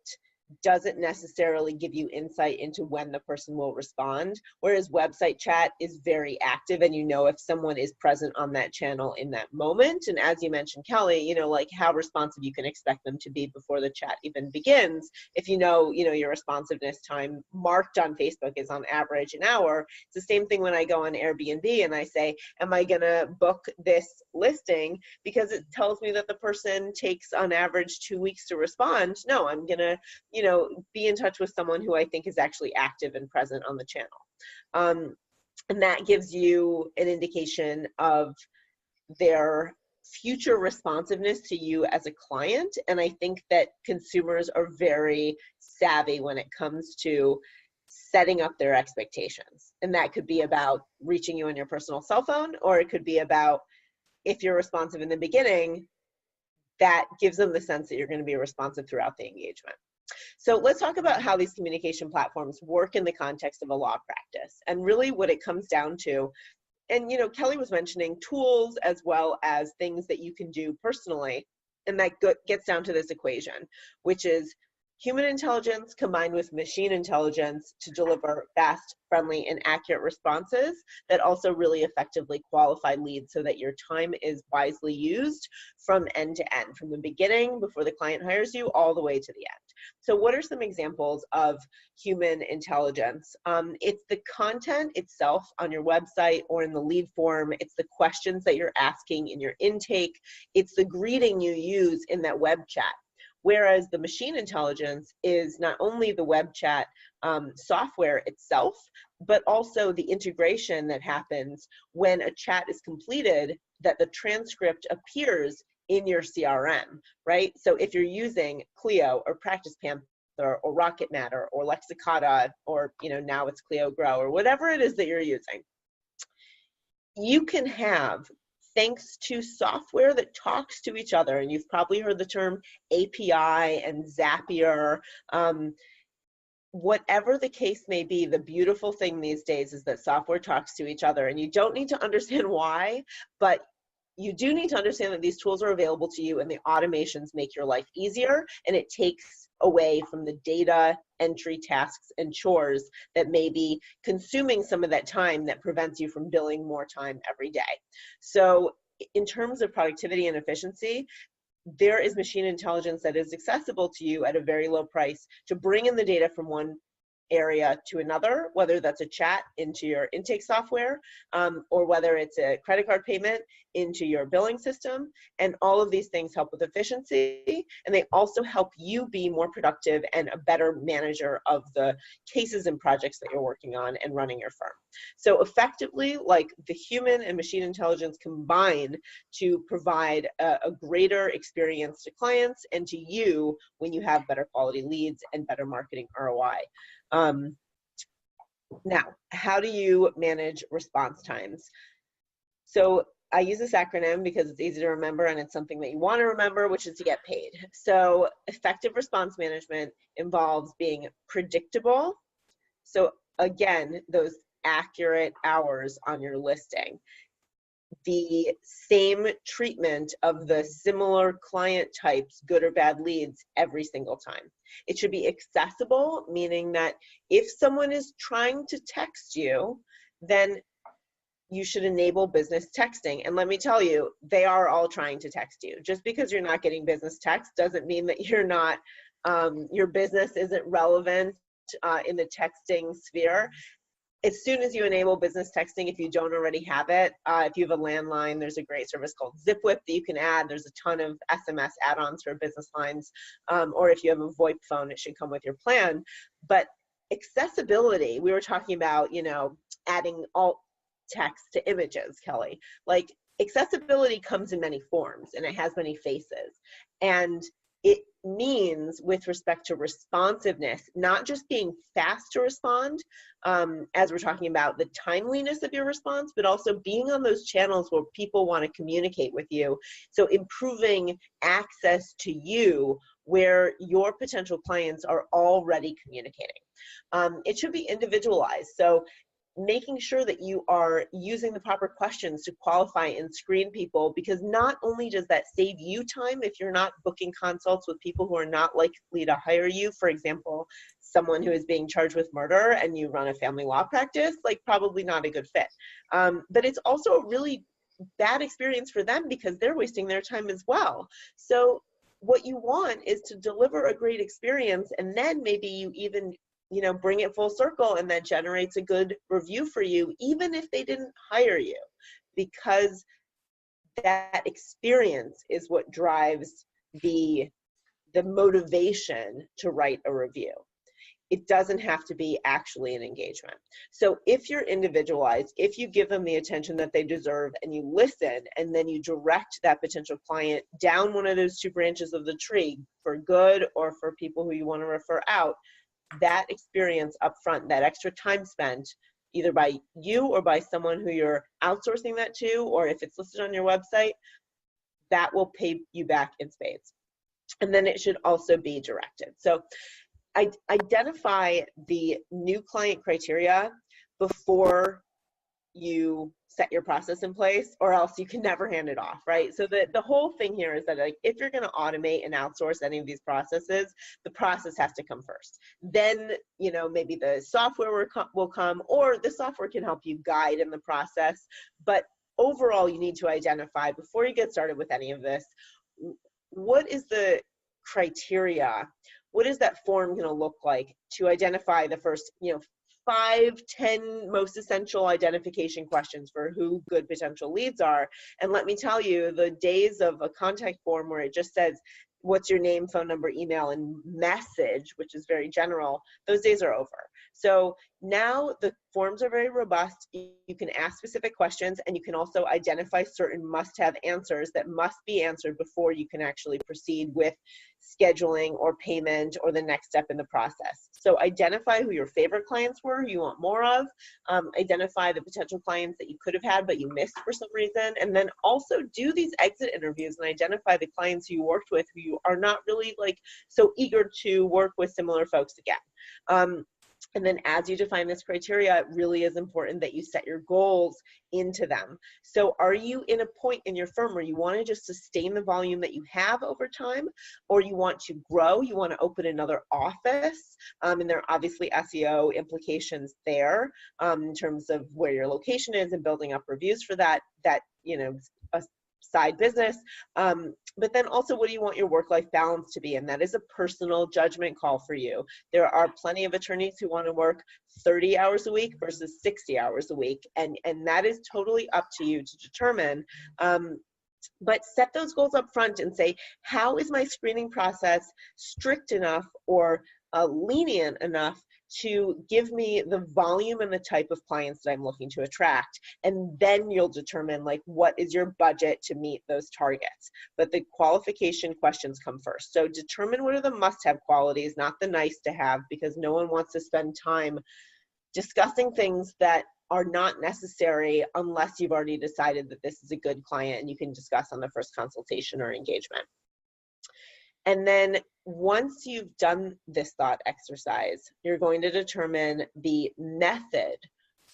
doesn't necessarily give you insight into when the person will respond, whereas website chat is very active, and you know if someone is present on that channel in that moment. And as you mentioned, Kelly, you know, like how responsive you can expect them to be before the chat even begins. If you know your responsiveness time marked on Facebook is on average an hour. It's the same thing when I go on Airbnb and I say, am I gonna book this listing? Because it tells me that the person takes on average 2 weeks to respond. No, I'm gonna, be in touch with someone who I think is actually active and present on the channel. And that gives you an indication of their future responsiveness to you as a client. And I think that consumers are very savvy when it comes to setting up their expectations. And that could be about reaching you on your personal cell phone, or it could be about, if you're responsive in the beginning, that gives them the sense that you're going to be responsive throughout the engagement. So let's talk about how these communication platforms work in the context of a law practice, and really what it comes down to. And Kelly was mentioning tools as well as things that you can do personally, and that gets down to this equation, which is human intelligence combined with machine intelligence to deliver fast, friendly, and accurate responses that also really effectively qualify leads so that your time is wisely used from end to end, from the beginning before the client hires you all the way to the end. So what are some examples of human intelligence? It's the content itself on your website or in the lead form. It's the questions that you're asking in your intake. It's the greeting you use in that web chat. Whereas the machine intelligence is not only the web chat software itself, but also the integration that happens when a chat is completed, that the transcript appears in your CRM, right? So if you're using Clio or Practice Panther or Rocket Matter or Lexicata, or now it's Clio Grow, or whatever it is that you're using, you can have, thanks to software that talks to each other, and you've probably heard the term API and Zapier, whatever the case may be, the beautiful thing these days is that software talks to each other, and you don't need to understand why, but you do need to understand that these tools are available to you, and the automations make your life easier, and it takes away from the data entry tasks and chores that may be consuming some of that time that prevents you from billing more time every day. So in terms of productivity and efficiency, there is machine intelligence that is accessible to you at a very low price to bring in the data from one area to another, whether that's a chat into your intake software, or whether it's a credit card payment into your billing system. And all of these things help with efficiency, and they also help you be more productive and a better manager of the cases and projects that you're working on and running your firm. So effectively, like, the human and machine intelligence combine to provide a greater experience to clients and to you when you have better quality leads and better marketing ROI. Now, how do you manage response times? So I use this acronym because it's easy to remember and it's something that you want to remember, which is to get paid. So effective response management involves being predictable. So again, those accurate hours on your listing. The same treatment of the similar client types, good or bad leads, every single time. It should be accessible, meaning that if someone is trying to text you, then you should enable business texting. And let me tell you, they are all trying to text you. Just because you're not getting business text doesn't mean that you're not, your business isn't relevant in the texting sphere. As soon as you enable business texting, if you don't already have it, if you have a landline, there's a great service called ZipWhip that you can add. There's a ton of SMS add-ons for business lines. Or if you have a VoIP phone, it should come with your plan. But accessibility, we were talking about, you know, adding alt text to images, Kelly. Like, accessibility comes in many forms and it has many faces. And it means, with respect to responsiveness, not just being fast to respond, as we're talking about the timeliness of your response, but also being on those channels where people want to communicate with you. So improving access to you where your potential clients are already communicating. It should be individualized. So making sure that you are using the proper questions to qualify and screen people, because not only does that save you time if you're not booking consults with people who are not likely to hire you, for example, someone who is being charged with murder and you run a family law practice, like, probably not a good fit. But it's also a really bad experience for them because they're wasting their time as well. So what you want is to deliver a great experience, and then maybe you even, you know, bring it full circle, and that generates a good review for you, even if they didn't hire you, because that experience is what drives the motivation to write a review. It doesn't have to be actually an engagement. So if you're individualized, if you give them the attention that they deserve and you listen, and then you direct that potential client down one of those two branches of the tree for good or for people who you want to refer out, that experience up front, that extra time spent either by you or by someone who you're outsourcing that to, or if it's listed on your website, that will pay you back in spades. And then it should also be directed. So identify the new client criteria before you set your process in place, or else you can never hand it off, right? So the whole thing here is that, like, if you're going to automate and outsource any of these processes, the process has to come first. Then, you know, maybe the software will come, or the software can help you guide in the process. But overall, you need to identify, before you get started with any of this, what is the criteria? What is that form going to look like to identify the first, you know, 5-10 most essential identification questions for who good potential leads are? And let me tell you, the days of a contact form where it just says, what's your name, phone number, email, and message, which is very general, those days are over. So now the forms are very robust. You can ask specific questions, and you can also identify certain must-have answers that must be answered before you can actually proceed with scheduling or payment or the next step in the process. So identify who your favorite clients were, who you want more of, identify the potential clients that you could have had but you missed for some reason, and then also do these exit interviews and identify the clients who you worked with who you are not really, like, so eager to work with similar folks again. And then as you define this criteria, it really is important that you set your goals into them. So are you in a point in your firm where you want to just sustain the volume that you have over time, or you want to grow, you want to open another office, and there are obviously SEO implications there in terms of where your location is and building up reviews for that, you know, side business. But then also, what do you want your work-life balance to be? And that is a personal judgment call for you. There are plenty of attorneys who want to work 30 hours a week versus 60 hours a week. And that is totally up to you to determine. But set those goals up front and say, how is my screening process strict enough or lenient enough to give me the volume and the type of clients that I'm looking to attract? And then you'll determine, like, what is your budget to meet those targets. But the qualification questions come first. So determine what are the must-have qualities, not the nice-to-have, because no one wants to spend time discussing things that are not necessary unless you've already decided that this is a good client and you can discuss on the first consultation or engagement. And then once you've done this thought exercise, you're going to determine the method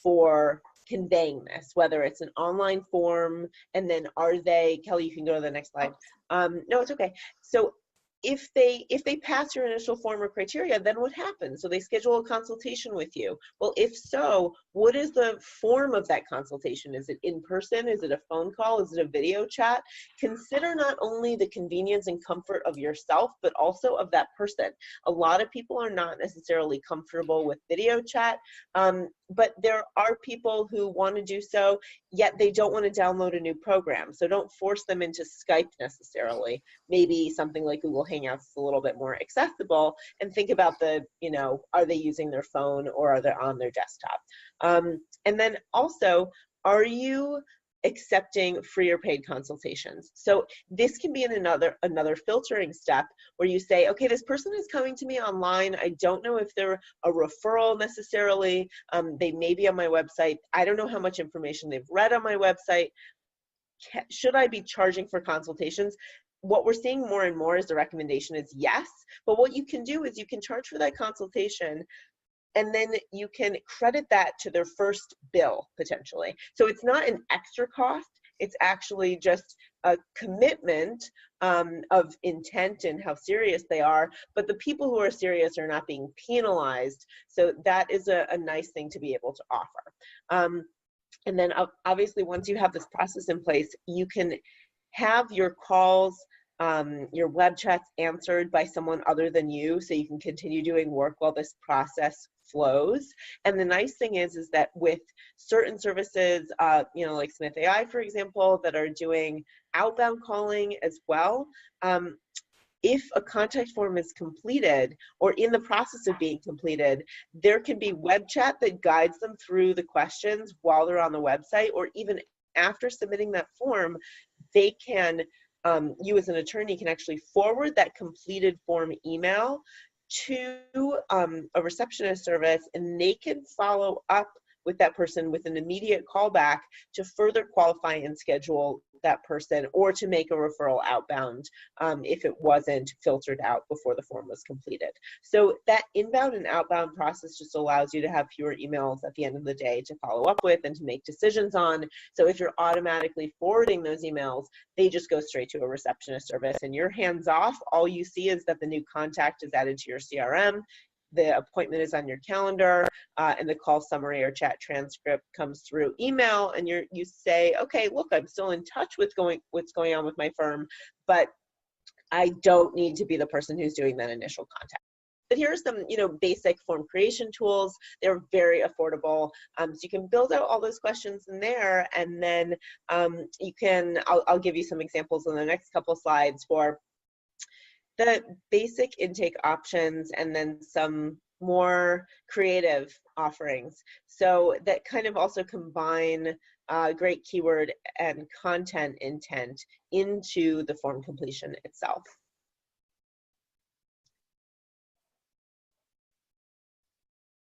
for conveying this, whether it's an online form, and then are they, Kelly, you can go to the next slide. No, it's okay. So if they pass your initial form or criteria, then what happens? So they schedule a consultation with you. Well, if so, what is the form of that consultation? Is it in person? Is it a phone call? Is it a video chat? Consider not only the convenience and comfort of yourself, but also of that person. A lot of people are not necessarily comfortable with video chat, but there are people who want to do so, yet they don't want to download a new program. So don't force them into Skype necessarily. Maybe something like Google Hangouts is a little bit more accessible, and think about the, are they using their phone or are they on their desktop? And then also, are you accepting free or paid consultations? So this can be in another filtering step where you say, okay, this person is coming to me online. I don't know if they're a referral necessarily. They may be on my website. I don't know how much information they've read on my website. Should I be charging for consultations? What we're seeing more and more is the recommendation is yes, but what you can do is you can charge for that consultation, and then you can credit that to their first bill, potentially. So it's not an extra cost, it's actually just a commitment of intent and how serious they are, but the people who are serious are not being penalized. So that is a nice thing to be able to offer. And then obviously, once you have this process in place, you can have your calls, your web chats answered by someone other than you, so you can continue doing work while this process flows. And the nice thing is that with certain services, like Smith.ai, for example, that are doing outbound calling as well, if a contact form is completed or in the process of being completed, there can be web chat that guides them through the questions while they're on the website, or even after submitting that form, they can, you as an attorney can actually forward that completed form email to a receptionist service, and they can follow up with that person with an immediate callback to further qualify and schedule that person, or to make a referral outbound if it wasn't filtered out before the form was completed. So that inbound and outbound process just allows you to have fewer emails at the end of the day to follow up with and to make decisions on. So if you're automatically forwarding those emails, they just go straight to a receptionist service, and you're hands off. All you see is that the new contact is added to your CRM, the appointment is on your calendar, and the call summary or chat transcript comes through email, and you say, okay, look, I'm still in touch with what's going on with my firm, but I don't need to be the person who's doing that initial contact. But here are some, basic form creation tools. They're very affordable. So you can build out all those questions in there, and then you can, I'll give you some examples in the next couple slides for the basic intake options, and then some more creative offerings. So that kind of also combine great keyword and content intent into the form completion itself.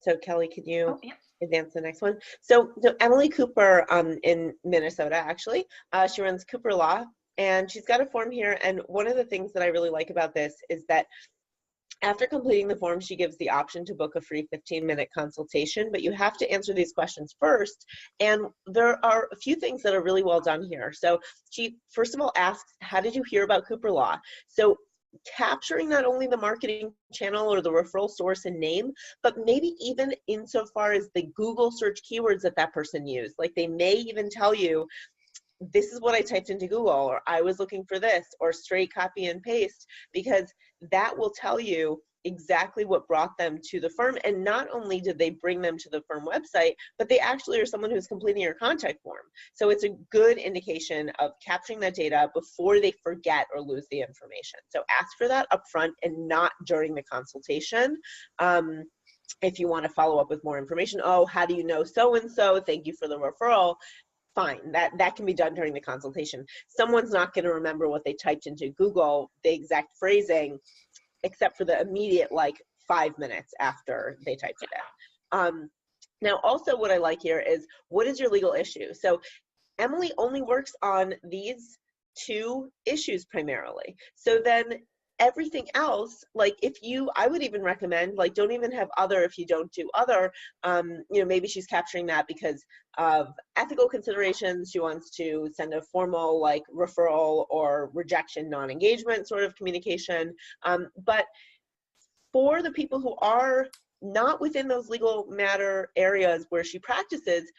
So Kelly, can you advance the next one? So Emily Cooper in Minnesota, actually, she runs Cooper Law. And she's got a form here, and one of the things that I really like about this is that after completing the form, she gives the option to book a free 15-minute consultation, but you have to answer these questions first. And there are a few things that are really well done here. So she, first of all, asks, how did you hear about Cooper Law? So capturing not only the marketing channel or the referral source and name, but maybe even insofar as the Google search keywords that person used. Like they may even tell you, this is what I typed into Google, or I was looking for this, or straight copy and paste, because that will tell you exactly what brought them to the firm. And not only did they bring them to the firm website, but they actually are someone who's completing your contact form. So it's a good indication of capturing that data before they forget or lose the information. So ask for that upfront and not during the consultation. If you want to follow up with more information, oh, how do you know so-and-so? Thank you for the referral. Fine, that can be done during the consultation. Someone's not going to remember what they typed into Google, the exact phrasing, except for the immediate, like, 5 minutes after they typed it in. Now, also what I like here is, what is your legal issue? So Emily only works on these 2 issues primarily. So then everything else, like, I would even recommend, like, don't even have other if you don't do other. You know, maybe she's capturing that because of ethical considerations. She wants to send a formal, like, referral or rejection, non-engagement sort of communication. But for the people who are not within those legal matter areas where she practices,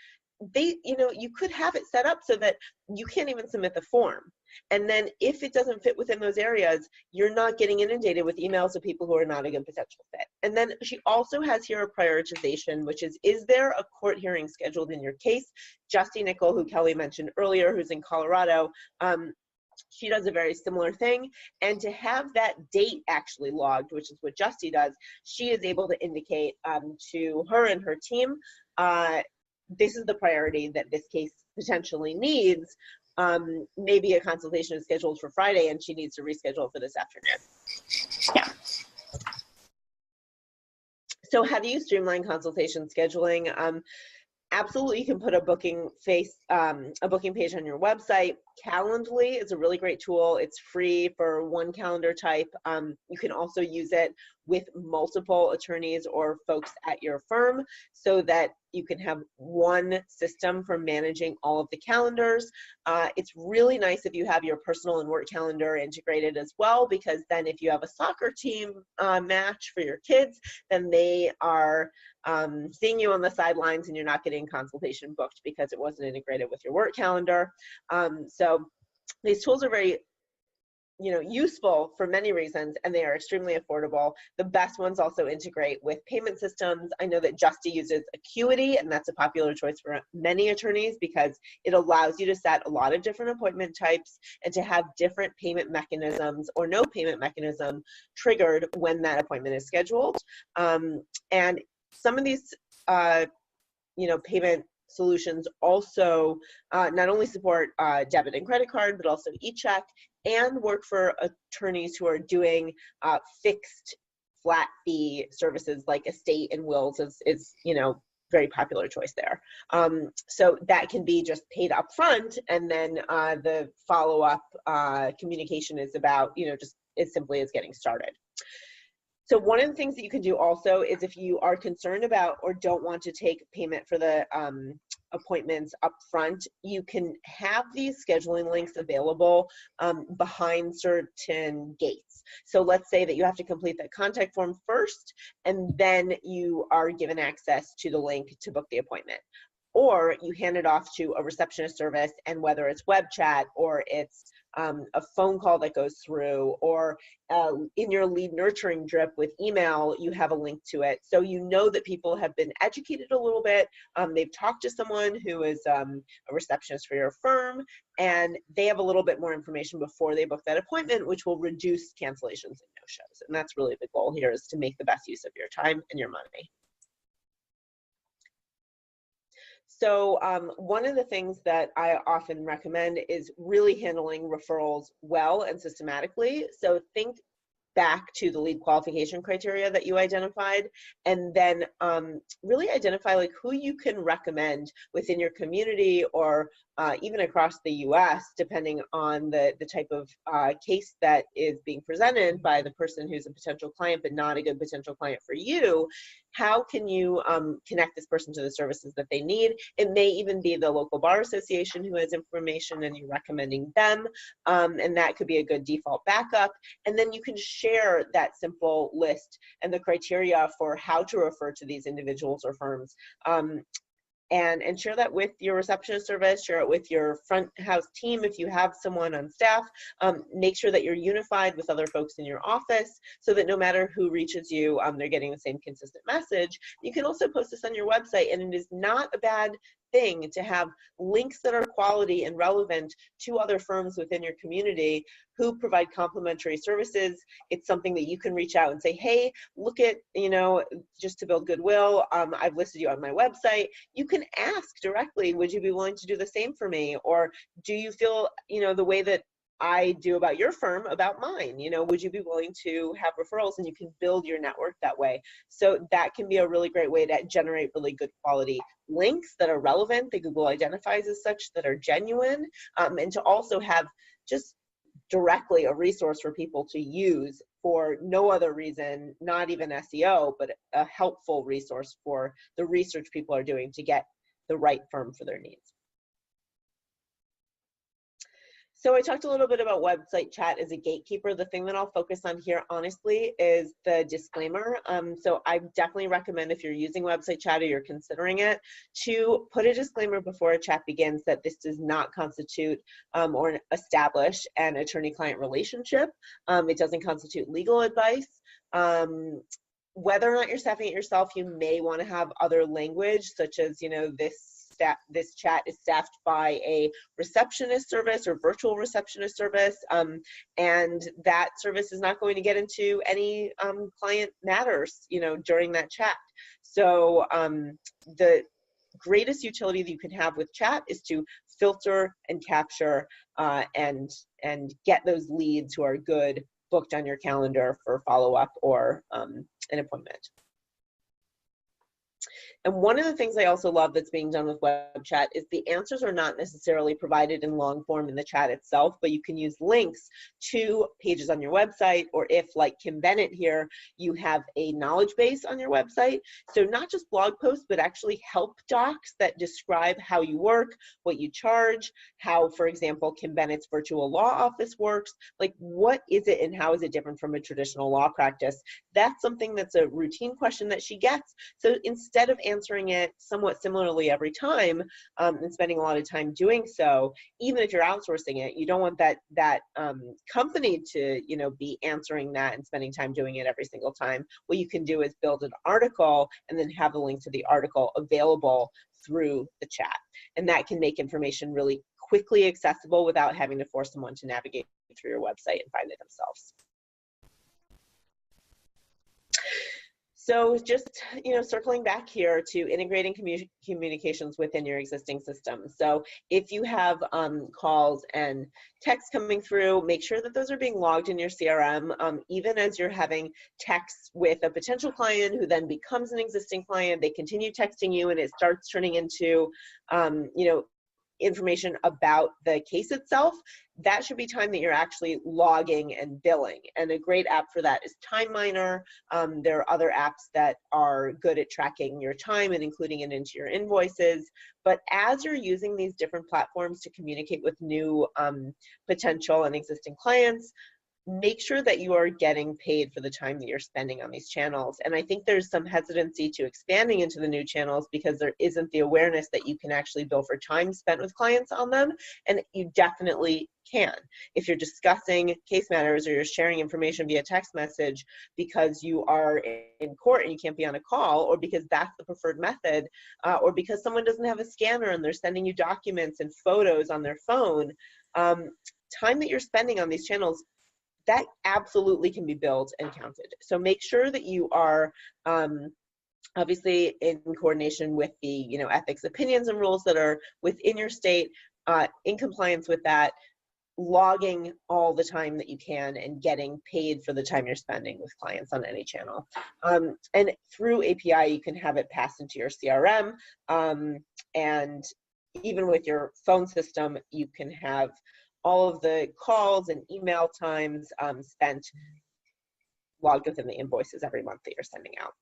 you could have it set up so that you can't even submit the form. And then if it doesn't fit within those areas, you're not getting inundated with emails of people who are not a good potential fit. And then she also has here a prioritization, which is there a court hearing scheduled in your case? Justy Nickel, who Kelly mentioned earlier, who's in Colorado, she does a very similar thing. And to have that date actually logged, which is what Justy does, she is able to indicate to her and her team, this is the priority that this case potentially needs. Maybe a consultation is scheduled for Friday and she needs to reschedule for this afternoon. Yeah. So how do you streamline consultation scheduling? Absolutely, you can put a booking page on your website. Calendly is a really great tool. It's free for one calendar type. You can also use it with multiple attorneys or folks at your firm so that you can have one system for managing all of the calendars. It's really nice if you have your personal and work calendar integrated as well, because then if you have a soccer team match for your kids, then they are seeing you on the sidelines and you're not getting consultation booked because it wasn't integrated with your work calendar. So these tools are very useful for many reasons, and they are extremely affordable. The best ones also integrate with payment systems. I know that Justy uses Acuity, and that's a popular choice for many attorneys because it allows you to set a lot of different appointment types and to have different payment mechanisms or no payment mechanism triggered when that appointment is scheduled. And some of these payment solutions also not only support debit and credit card, but also e-check, and work for attorneys who are doing fixed flat fee services like estate and wills is very popular choice there. So that can be just paid up front, and then the follow-up communication is about just as simply as getting started. So one of the things that you can do also is, if you are concerned about or don't want to take payment for the appointments up front, you can have these scheduling links available behind certain gates. So let's say that you have to complete that contact form first, and then you are given access to the link to book the appointment. Or you hand it off to a receptionist service, and whether it's web chat or it's a phone call that goes through, or in your lead nurturing drip with email, you have a link to it. So you know that people have been educated a little bit. They've talked to someone who is a receptionist for your firm, and they have a little bit more information before they book that appointment, which will reduce cancellations and no-shows. And that's really the goal here, is to make the best use of your time and your money. So one of the things that I often recommend is really handling referrals well and systematically. So think back to the lead qualification criteria that you identified, and then really identify like who you can recommend within your community or even across the US, depending on the type of case that is being presented by the person who's a potential client but not a good potential client for you. How can you connect this person to the services that they need? It may even be the local bar association who has information and you're recommending them, and that could be a good default backup. And then you can share that simple list and the criteria for how to refer to these individuals or firms and share that with your receptionist service, share it with your front house team if you have someone on staff. Make sure that you're unified with other folks in your office so that no matter who reaches you, they're getting the same consistent message. You can also post this on your website, and it is not a bad thing to have links that are quality and relevant to other firms within your community who provide complementary services. It's something that you can reach out and say, hey, look at, just to build goodwill, I've listed you on my website. You can ask directly, would you be willing to do the same for me? Or do you feel, the way that I do about your firm about mine? Would you be willing to have referrals? And you can build your network that way. So that can be a really great way to generate really good quality links that are relevant, that Google identifies as such, that are genuine, and to also have just directly a resource for people to use for no other reason, not even SEO, but a helpful resource for the research people are doing to get the right firm for their needs. So I talked a little bit about website chat as a gatekeeper. The thing that I'll focus on here, honestly, is the disclaimer. So I definitely recommend, if you're using website chat or you're considering it, to put a disclaimer before a chat begins that this does not constitute or establish an attorney-client relationship. It doesn't constitute legal advice. Whether or not you're staffing it yourself, you may want to have other language, such as, this chat is staffed by a receptionist service or virtual receptionist service, and that service is not going to get into any client matters, during that chat. So the greatest utility that you can have with chat is to filter and capture and get those leads who are good booked on your calendar for follow-up or an appointment. And one of the things I also love that's being done with web chat is the answers are not necessarily provided in long form in the chat itself, but you can use links to pages on your website, or if, like Kim Bennett here, you have a knowledge base on your website. So not just blog posts, but actually help docs that describe how you work, what you charge, how, for example, Kim Bennett's virtual law office works. Like, what is it and how is it different from a traditional law practice? That's something that's a routine question that she gets. So instead of answering it somewhat similarly every time and spending a lot of time doing so, even if you're outsourcing it, you don't want that company to be answering that and spending time doing it every single time. What you can do is build an article and then have the link to the article available through the chat, and that can make information really quickly accessible without having to force someone to navigate through your website and find it themselves. So just, circling back here to integrating communications within your existing system. So if you have calls and texts coming through, make sure that those are being logged in your CRM, even as you're having texts with a potential client who then becomes an existing client. They continue texting you and it starts turning into, information about the case itself. That should be time that you're actually logging and billing. And a great app for that is Time Miner. There are other apps that are good at tracking your time and including it into your invoices. But as you're using these different platforms to communicate with new potential and existing clients, make sure that you are getting paid for the time that you're spending on these channels. And I think there's some hesitancy to expanding into the new channels because there isn't the awareness that you can actually bill for time spent with clients on them. And you definitely can. If you're discussing case matters or you're sharing information via text message because you are in court and you can't be on a call, or because that's the preferred method, or because someone doesn't have a scanner and they're sending you documents and photos on their phone, time that you're spending on these channels, that absolutely can be billed and counted. So make sure that you are obviously in coordination with the ethics, opinions, and rules that are within your state, in compliance with that, logging all the time that you can and getting paid for the time you're spending with clients on any channel. And through API, you can have it passed into your CRM, and even with your phone system, you can have all of the calls and email times spent logged within the invoices every month that you're sending out.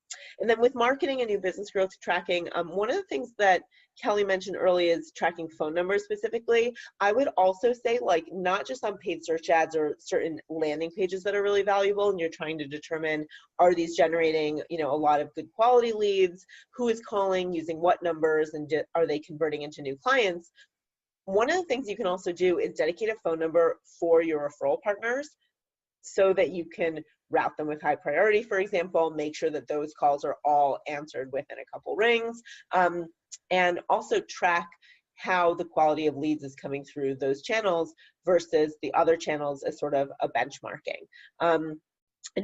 And then with marketing and new business growth tracking, one of the things that Kelly mentioned earlier is tracking phone numbers specifically. I would also say, like, not just on paid search ads or certain landing pages that are really valuable, and you're trying to determine, are these generating, you know, a lot of good quality leads, who is calling, using what numbers, and are they converting into new clients? One of the things you can also do is dedicate a phone number for your referral partners so that you can route them with high priority, for example, make sure that those calls are all answered within a couple rings, and also track how the quality of leads is coming through those channels versus the other channels as sort of a benchmarking. And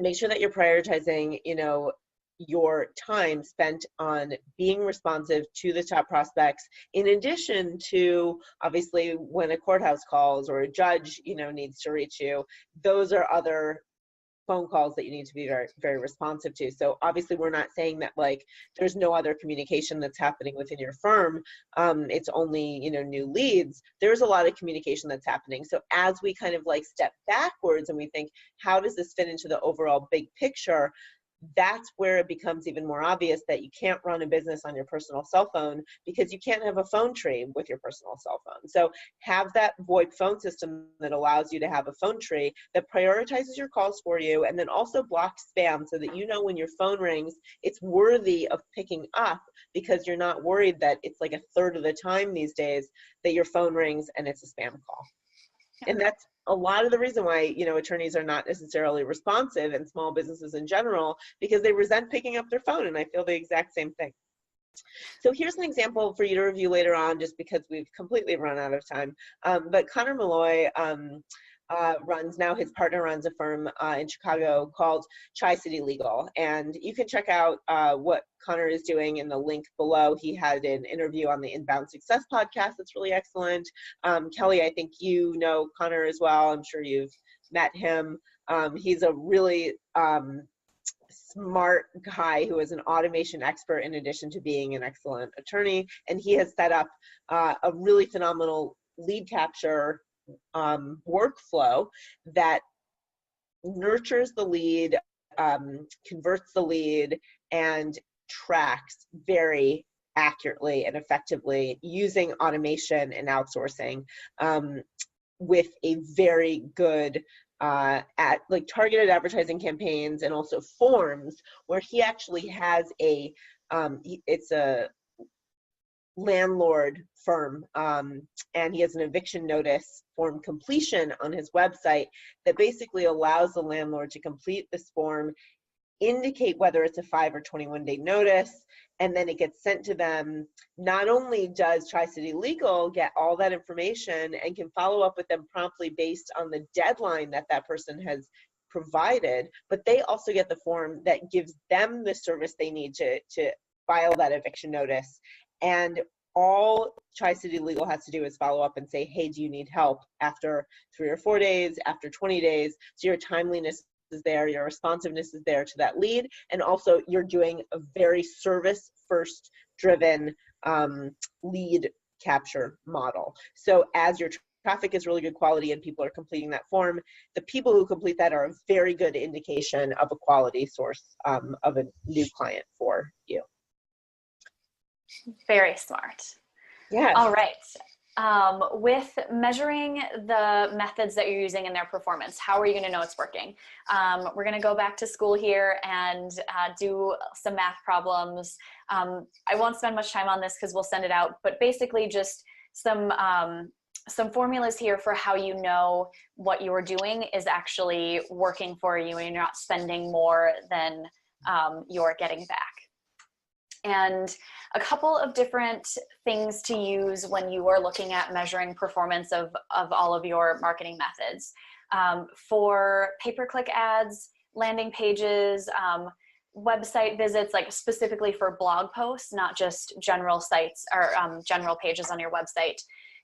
make sure that you're prioritizing, you know, your time spent on being responsive to the top prospects, in addition to, obviously, when a courthouse calls or a judge, you know, needs to reach you, those are other phone calls that you need to be very, very responsive to. So obviously we're not saying that, like, there's no other communication that's happening within your firm. It's only, you know, new leads. There's a lot of communication that's happening. So as we kind of like step backwards and we think, how does this fit into the overall big picture? That's where it becomes even more obvious that you can't run a business on your personal cell phone, because you can't have a phone tree with your personal cell phone. So have that VoIP phone system that allows you to have a phone tree that prioritizes your calls for you, and then also blocks spam so that you know when your phone rings, it's worthy of picking up, because you're not worried that it's like a third of the time these days that your phone rings and it's a spam call. And that's a lot of the reason why, you know, attorneys are not necessarily responsive, and small businesses in general, because they resent picking up their phone. And I feel the exact same thing. So here's an example for you to review later on, just because we've completely run out of time. But Connor Malloy his partner runs a firm in Chicago called Tri-City Legal. And you can check out what Connor is doing in the link below. He had an interview on the Inbound Success podcast that's really excellent. Kelly, I think you know Connor as well. I'm sure you've met him. He's a really smart guy who is an automation expert in addition to being an excellent attorney. And he has set up a really phenomenal lead capture workflow that nurtures the lead, converts the lead, and tracks very accurately and effectively using automation and outsourcing, with a very good targeted advertising campaigns, and also forms where he actually has it's a landlord firm, and he has an eviction notice form completion on his website that basically allows the landlord to complete this form, indicate whether it's a 5 or 21 day notice, and then it gets sent to them. Not only does Tri-City Legal get all that information and can follow up with them promptly based on the deadline that that person has provided, but they also get the form that gives them the service they need to file that eviction notice. And all Tri-City Legal has to do is follow up and say, hey, do you need help after 3 or 4 days, after 20 days? So your timeliness is there, your responsiveness is there to that lead, and also you're doing a very service first driven lead capture model. So as your traffic is really good quality and people are completing that form, the people who complete that are a very good indication of a quality source of a new client for you. Very smart. Yeah. All right. With measuring the methods that you're using and their performance, how are you going to know it's working? We're going to go back to school here and do some math problems. I won't spend much time on this because we'll send it out, but basically just some formulas here for how you know what you're doing is actually working for you and you're not spending more than you're getting back. And a couple of different things to use when you are looking at measuring performance of all of your marketing methods. For pay-per-click ads, landing pages, website visits, like specifically for blog posts, not just general sites or general pages on your website.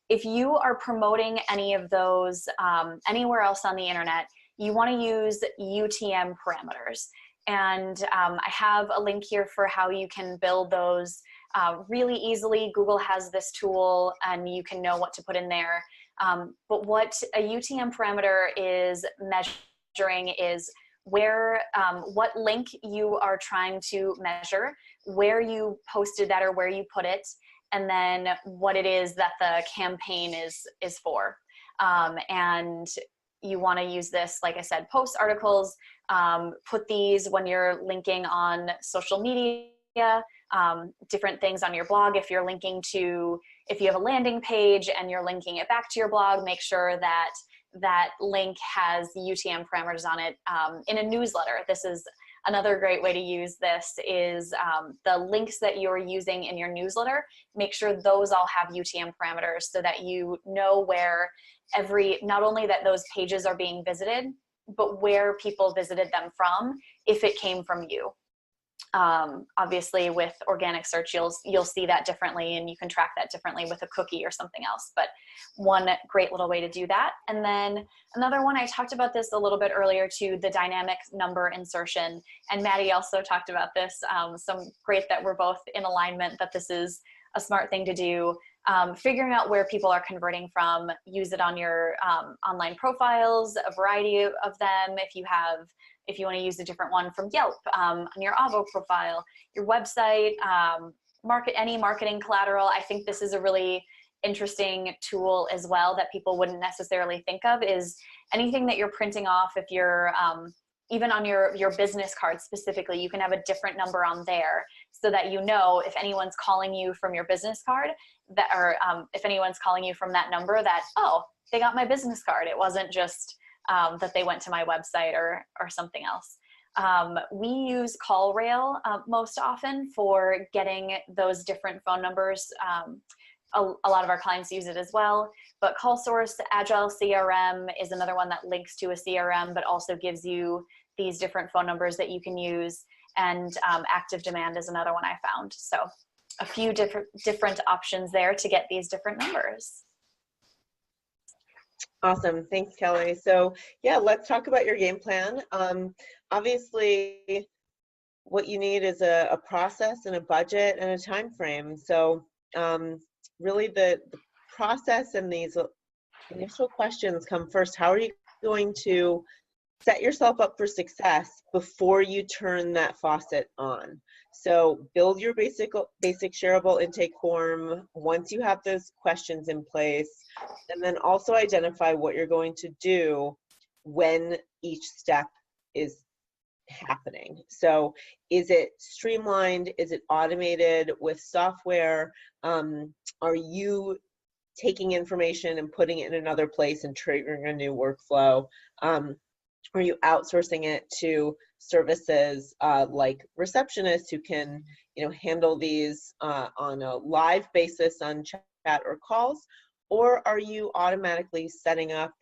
If you are promoting any of those anywhere else on the internet, you want to use UTM parameters. And I have a link here for how you can build those really easily. Google has this tool and you can know what to put in there. But what a UTM parameter is measuring is where, what link you are trying to measure, where you posted that or where you put it, and then what it is that the campaign is for. And you want to use this, like I said, post articles, put these when you're linking on social media, different things on your blog. If you're linking to, if you have a landing page and you're linking it back to your blog, make sure that that link has the UTM parameters on it. In a newsletter, this is another great way to use this, is the links that you're using in your newsletter, make sure those all have UTM parameters so that you know where not only that those pages are being visited, but where people visited them from, if it came from you. Obviously with organic search, you'll see that differently, and you can track that differently with a cookie or something else, but one great little way to do that. And then another one, I talked about this a little bit earlier too, the dynamic number insertion, and Maddy also talked about this. So great that we're both in alignment that this is a smart thing to do. Figuring out where people are converting from, use it on your online profiles, a variety of them. If you want to use a different one from Yelp, on your Avo profile, your website, any marketing collateral. I think this is a really interesting tool as well that people wouldn't necessarily think of, is anything that you're printing off. If you're even on your business card specifically, you can have a different number on there so that you know if anyone's calling you from your business card, that, or if anyone's calling you from that number, that, oh, they got my business card. It wasn't just that they went to my website or something else. We use CallRail most often for getting those different phone numbers. A lot of our clients use it as well, but CallSource Agile CRM is another one that links to a CRM, but also gives you these different phone numbers that you can use. And Active Demand is another one I found. So a few different options there to get these different numbers. Awesome. Thanks, Kelly. So yeah, let's talk about your game plan. Obviously, what you need is a process and a budget and a time frame. So really the process and these initial questions come first. How are you going to set yourself up for success before you turn that faucet on? So build your basic shareable intake form once you have those questions in place, and then also identify what you're going to do when each step is happening. So is it streamlined? Is it automated with software? Are you taking information and putting it in another place and triggering a new workflow? Are you outsourcing it to services like receptionists who can, handle these on a live basis on chat or calls? Or are you automatically setting up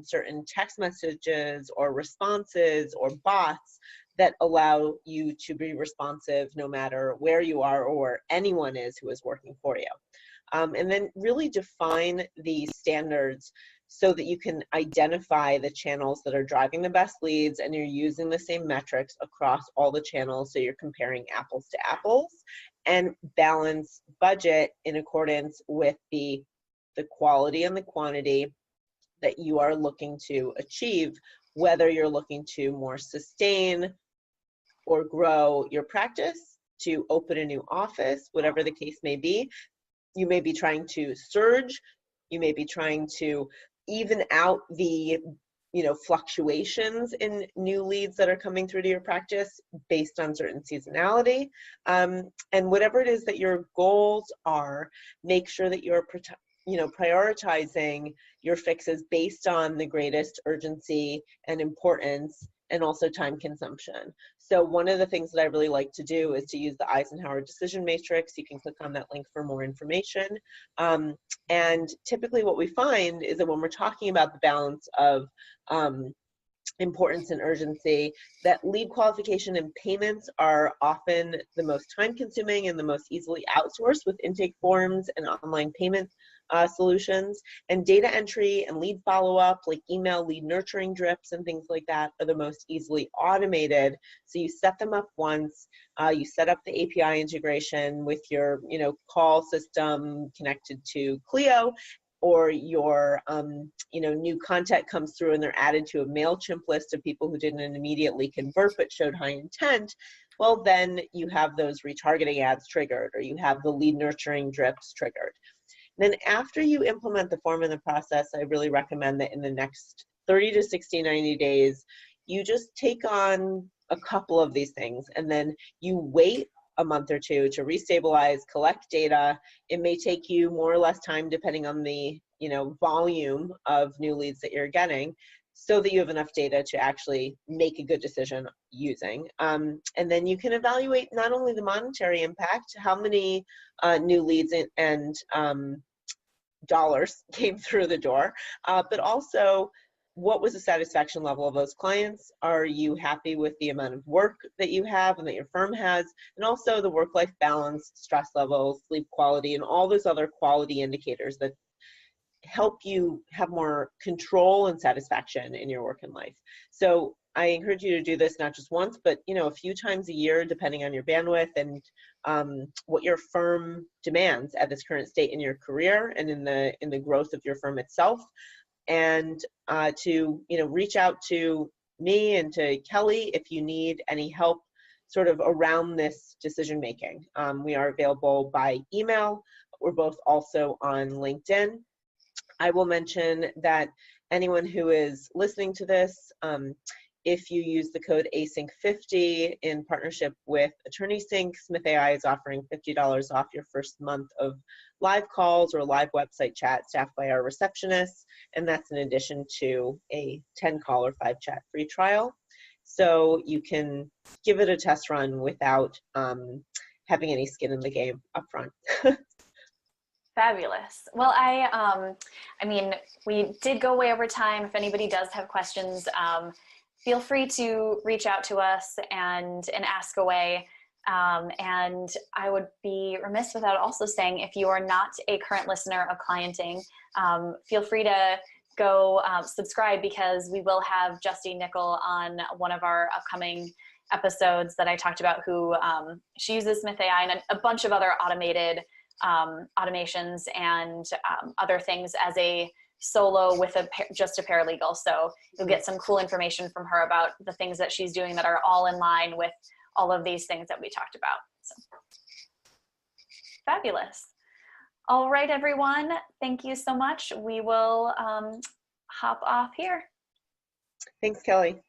certain text messages or responses or bots that allow you to be responsive no matter where you are or where anyone is who is working for you? And then really define the standards so that you can identify the channels that are driving the best leads, and you're using the same metrics across all the channels, so you're comparing apples to apples, and balance budget in accordance with the quality and the quantity that you are looking to achieve, whether you're looking to more sustain or grow your practice, to open a new office, whatever the case may be. You may be trying to surge, you may be trying to even out the fluctuations in new leads that are coming through to your practice based on certain seasonality. And whatever it is that your goals are, make sure that you're prioritizing your fixes based on the greatest urgency and importance, and also time consumption. So one of the things that I really like to do is to use the Eisenhower decision matrix. You can click on that link for more information. And typically what we find is that when we're talking about the balance of importance and urgency, that lead qualification and payments are often the most time consuming and the most easily outsourced with intake forms and online payment solutions. And data entry and lead follow-up, like email lead nurturing drips and things like that, are the most easily automated. So you set them up once, you set up the API integration with your call system connected to Clio, or your new content comes through and they're added to a MailChimp list of people who didn't immediately convert but showed high intent, well, then you have those retargeting ads triggered, or you have the lead nurturing drips triggered. Then after you implement the form and the process, I really recommend that in the next 30 to 60, 90 days, you just take on a couple of these things, and then you wait a month or two to restabilize, collect data. It may take you more or less time depending on the volume of new leads that you're getting, so that you have enough data to actually make a good decision using. And then you can evaluate not only the monetary impact, how many new leads and dollars came through the door, but also what was the satisfaction level of those clients? Are you happy with the amount of work that you have and that your firm has? And also the work-life balance, stress levels, sleep quality, and all those other quality indicators that help you have more control and satisfaction in your work and life. So I encourage you to do this not just once, but a few times a year, depending on your bandwidth and what your firm demands at this current state in your career and in the growth of your firm itself. And to reach out to me and to Kelly if you need any help sort of around this decision making. We are available by email. We're both also on LinkedIn. I will mention that anyone who is listening to this, if you use the code async50 in partnership with AttorneySync, Smith.ai is offering $50 off your first month of live calls or live website chat staffed by our receptionists, and that's in addition to a 10-call or 5-chat free trial. So you can give it a test run without having any skin in the game up front. Fabulous. Well, I mean, we did go way over time. If anybody does have questions, feel free to reach out to us and ask away. And I would be remiss without also saying, if you are not a current listener of Clienting, feel free to go subscribe, because we will have Justine Nickel on one of our upcoming episodes that I talked about, who she uses Smith.ai and a bunch of other automated automations and other things as a solo with just a paralegal. So you'll get some cool information from her about the things that she's doing that are all in line with all of these things that we talked about. So fabulous. All right, everyone. Thank you so much. We will hop off here. Thanks, Kelly.